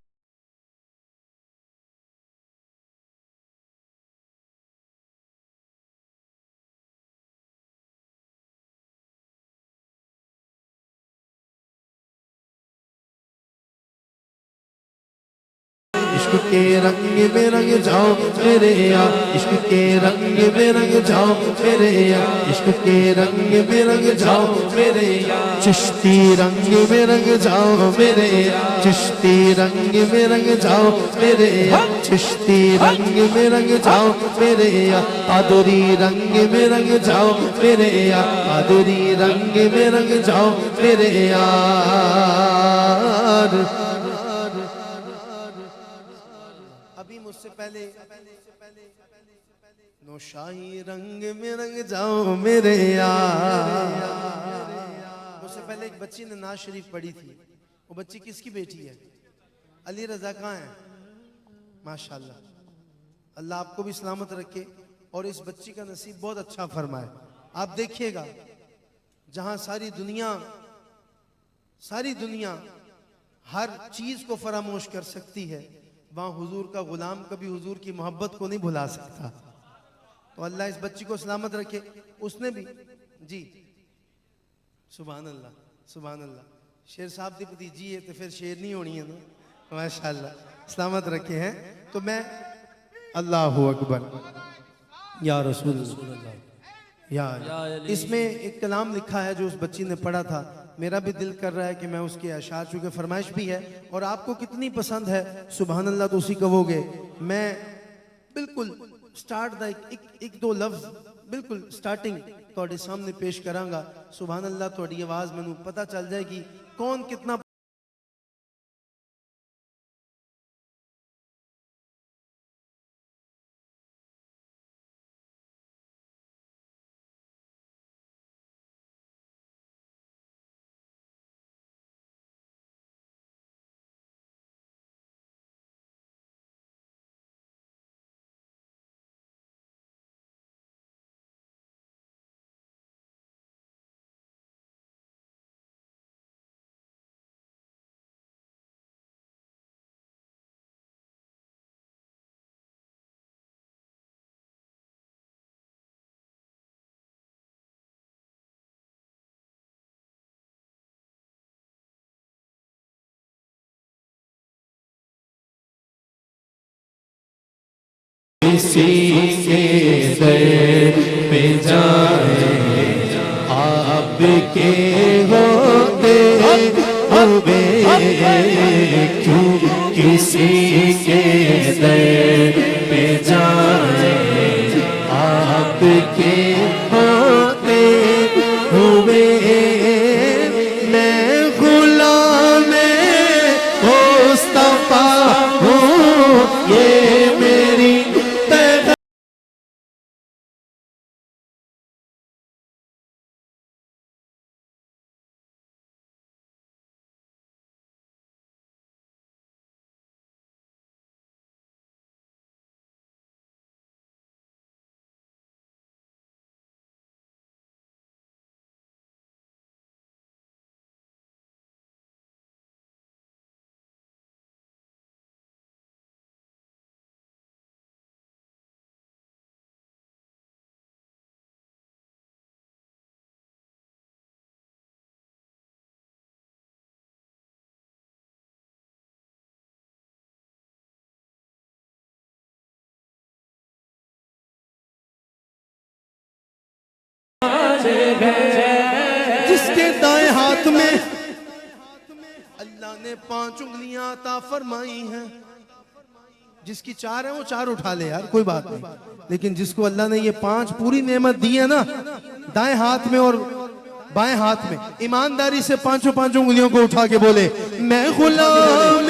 عشق کے رنگ میں رنگ جاؤ میرے یا، عشق کے رنگ میں رنگ جاؤ میرے یا، عشق کے رنگ میں رنگ جاؤ میرے یا، چشتی رنگ میں رنگ جاؤ میرے یا، چشتی رنگ میں رنگ جاؤ میرے یا، چشتی رنگ میں رنگ جاؤ میرے یا، قادری رنگ میں رنگ جاؤ میرے یا، قادری رنگ میں رنگ جاؤ میرے یار۔ ابھی مجھ سے پہلے نوشاہی رنگ میں رنگ جاؤ میرے یار۔ مجھ سے پہلے ایک بچی نے نعت شریف پڑھی تھی، وہ بچی کس کی بیٹی ہے؟ علی رضا کہاں ہے؟ ماشاءاللہ، اللہ آپ کو بھی سلامت رکھے اور اس بچی کا نصیب بہت اچھا فرمائے۔ آپ دیکھیے گا جہاں ساری دنیا ہر چیز کو فراموش کر سکتی ہے، وہاں حضور کا غلام کبھی حضور کی محبت کو نہیں بھلا سکتا۔ تو اللہ اس بچی کو سلامت رکھے، اس نے بھی جی سبحان اللہ سبحان اللہ، شیر صاحب دی بھتیجی ہے تو پھر شیر نہیں ہونی ہے نا، ماشاءاللہ سلامت رکھے ہیں۔ تو میں اللہ اکبر یا رسول اللہ یا اس میں ایک کلام لکھا ہے جو اس بچی نے پڑھا تھا، میرا بھی دل کر رہا ہے کہ میں اس کے اشعار، چونکہ فرمائش بھی ہے اور آپ کو کتنی پسند ہے سبحان اللہ تو اسی کہو گے۔ میں بالکل سٹارٹ دا ایک دو لفظ بالکل سٹارٹنگ تھوڑے سامنے پیش کراں گا، سبحان اللہ تھوڑی آواز میں نوں پتہ چل جائے گی کون کتنا کسی کے در پہ جائے آپ کے ہو جس کے دائیں ہاتھ میں اللہ نے 5 انگلیاں عطا فرمائی ہیں. جس کی 4 ہیں وہ 4 اٹھا لے یار, کوئی بات نہیں. لیکن جس کو اللہ نے یہ 5 پوری نعمت دی ہے نا, دائیں ہاتھ میں اور بائیں ہاتھ میں, ایمانداری سے 5 انگلیوں کو اٹھا کے بولے میں غلام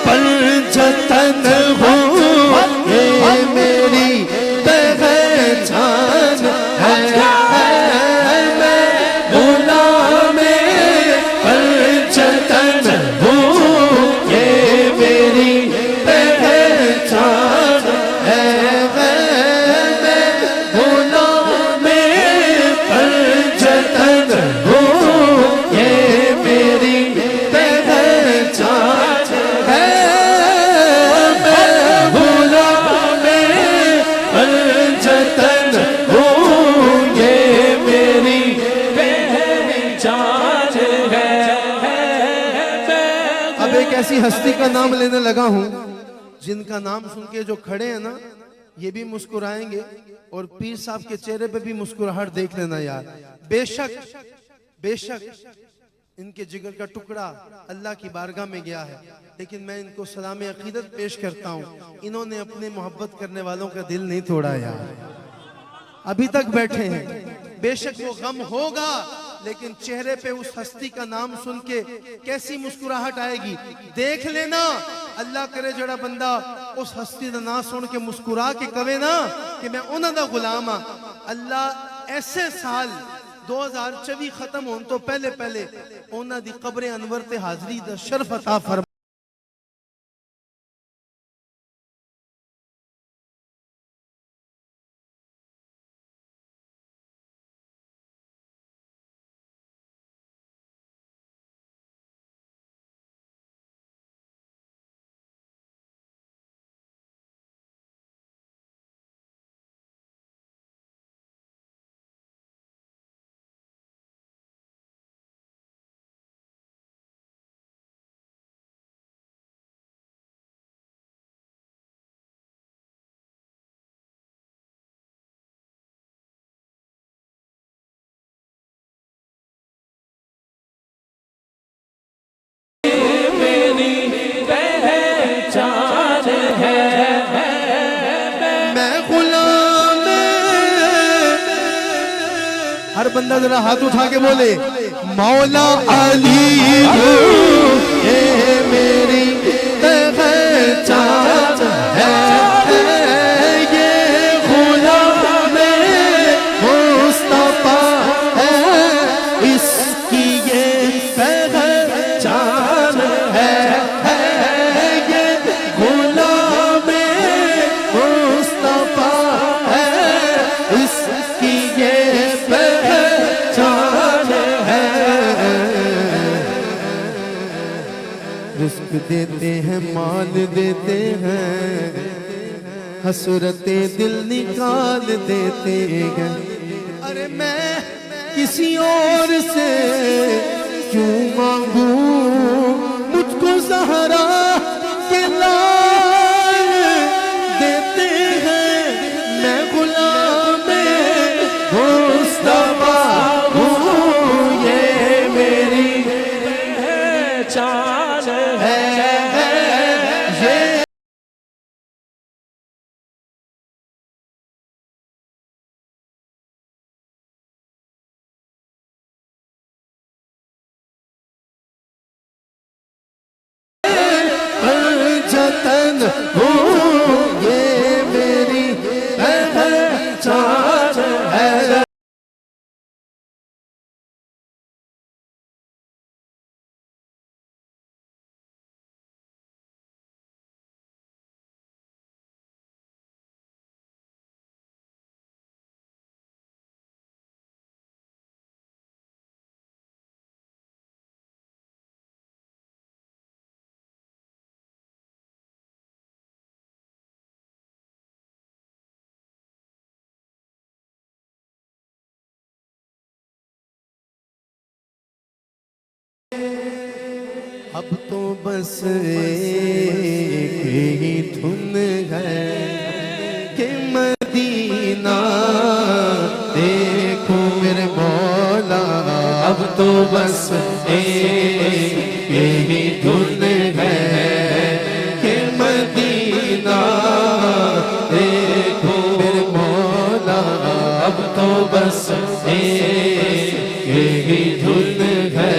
پنجتن ہوں, یہ میری پہچان ہے. میں غلام پنجتن ہوں, یہ میری پہچان ہے. میں غلام پنجتن ہوں, یہ میری پہچان ہے. میں غلام پنجتن ہوں, یہ میری پہچان ہے. اب ایک ایسی ہستی کا نام لینے لگا ہوں جن کا نام سن کے جو کھڑے ہیں نا یہ بھی مسکرائیں گے, اور پیر صاحب کے چہرے پہ بھی مسکراہٹ دیکھ لینا یار. بے شک ان کے جگر کا ٹکڑا اللہ کی بارگاہ میں گیا ہے, لیکن میں ان کو سلام عقیدت پیش کرتا ہوں. انہوں نے اپنے محبت کرنے والوں کا دل نہیں توڑا یار, ابھی تک بیٹھے ہیں. بے شک وہ غم ہوگا, لیکن چہرے پہ اس ہستی کا نام سن کے کیسی مسکراہٹ آئے گی دیکھ لینا. اللہ کرے جڑا بندہ اس ہستی دا نام سن کے مسکرا کے کہے نا کہ میں انہاں دا غلام ہاں, اللہ ایسے سال 2024 ختم ہون تو پہلے انہاں دی قبر انور تے حاضری دا شرف عطا فرما. ہر بندہ ذرا ہاتھ اٹھا کے بولے مولا علی ہوں, یہ میری پہچان ہے. یہ غلام مصطفیٰ ہے, اس کی یہ پہچان ہے. یہ غلام مصطفیٰ ہے, اس کی یہ رزق دیتے ہیں, مال دیتے ہیں, حسرت دل نکال دیتے ہیں. ارے میں کسی اور سے کیوں مانگوں, مجھ کو زہرا کے لال دیتے ہیں. میں غلام مصطفیٰ ہوں, یہ میری پہچان ہے. پنجتن ہوں, یہ میری پہچان ہے. اب تو بس ایک ہی دھن ہے کہ مدینہ دیکھوں بس ایک یہی دھن ہے کہ مدینہ دیکھو میرے مولا اب تو بس ایک یہی دھن ہے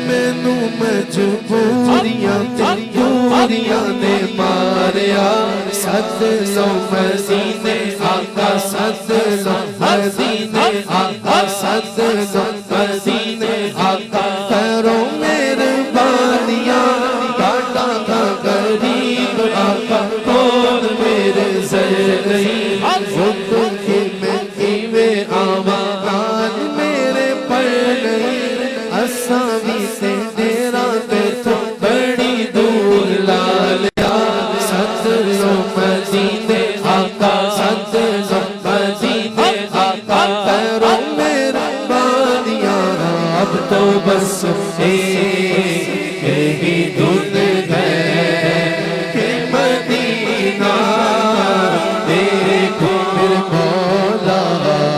مینو مجبوریاں دوریاں نے ماریا سد لو مدینے آقا سد لو مدینے آقا سد لو مدینے آقا کرو مہربانیاں کاٹا کا غریب آقا کون میرے زر نہیں خود کی میں کیوے آمان میرے پر نہیں اساوی سے ڈیرا پہ تو بڑی دور لالیا سد لو مدینے آقا سد لو مدینے آقا کرو مہربانیاں اب تو بس ایک یہی دھن ہے کہ مدینہ دیکھو میرے مولا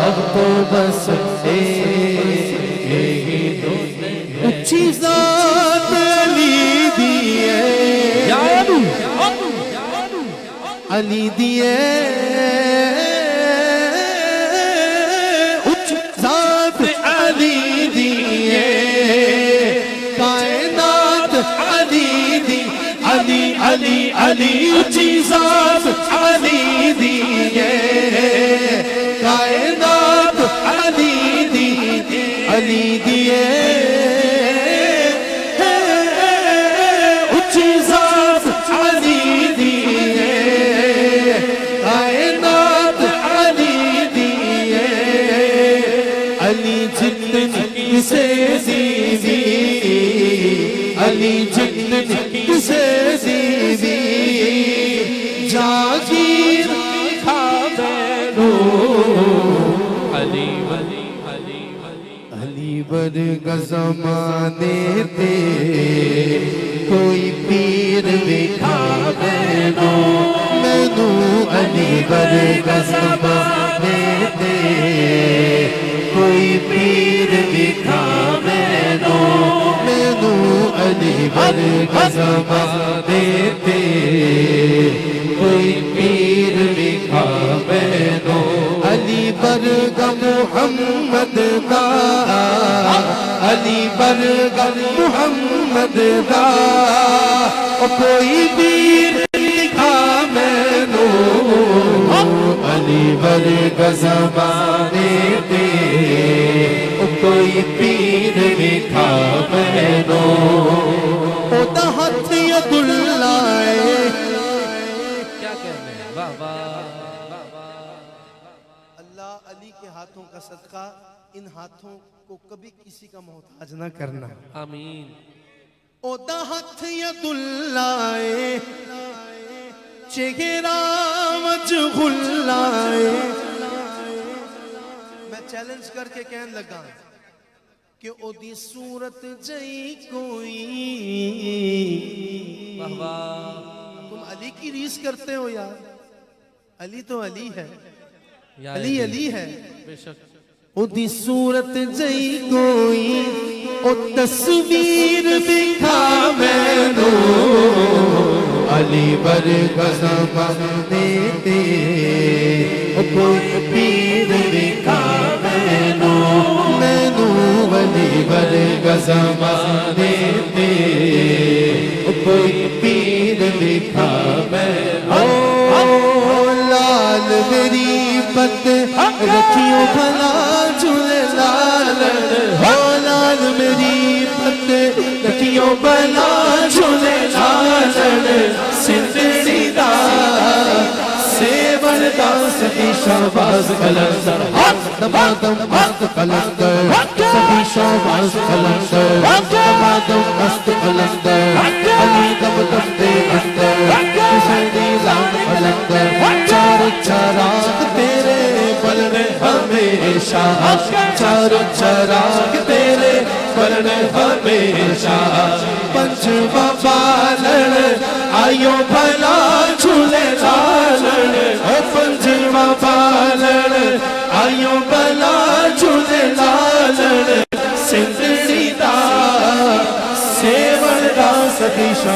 اب تو بس ایک یہی دھن ہے اچھی ذات علی دیے علی دیے اچھی ذات علی دیے کائنات علی دی علی علی علی اچھی ذات علی دیے کائنات علی دی علی دیے اچھی ذات علی دیے کائنات علی دیے علی جتنی سے دیوی علی جتنی سے دیوی جاگیر کھاوینو علی ولی علی ولی علی ورگا زمانے تے کوئی پیر وکھاوینو مینو علی ورگا زمانے تے کوئی پیر وکھاوینو مینو علی ورگا زمانے تے کوئی پیر وکھاوینو علی ورگا محمد دا علی ورگا محمد دا کوئی پیر وکھاوینو علی ورگا زمانے تے کوئی پیر وکھاوینو او دا ہاتھ ید اللہ کیا کہنے ہیں واہ واہ اللہ علی کے ہاتھوں کا صدقہ ان ہاتھوں کو کبھی کسی کا محتاج نہ کرنا آمین او دا ہاتھ ید اللہ چہرہ مجھول آئے میں چیلنج کر کے کہنے لگا کہ او دی صورت جئی کوئی تم علی کی ریس کرتے ہو یار علی تو علی ہے علی علی ہے او دی صورت جئی کوئی او تصویر دکھاوینو علی ورگا زمانے تے کوئی پیر وکھاوینو مینو علی ورگا زمانے تے کوئی پیر وکھاوینو لال میری پت رکھیو بھلا جھولے لال لال میری پت رکھیو بھلا جھولے لال سندری دا سیون دا سبھی شہباز کلندر دمادم مست کلندر سبھی شہباز کلندر دمادم مست کلندر علی دم دم دے اندر سندی لام کلندر چار چراغ تیرے بلنے ہمیشہ چار چراغ تیرے بلنے ہمیشہ پنجواں بالن آئیو بھلا جھولے لالن پنجواں بالن آئیو بھلا جھولے لالن سندھ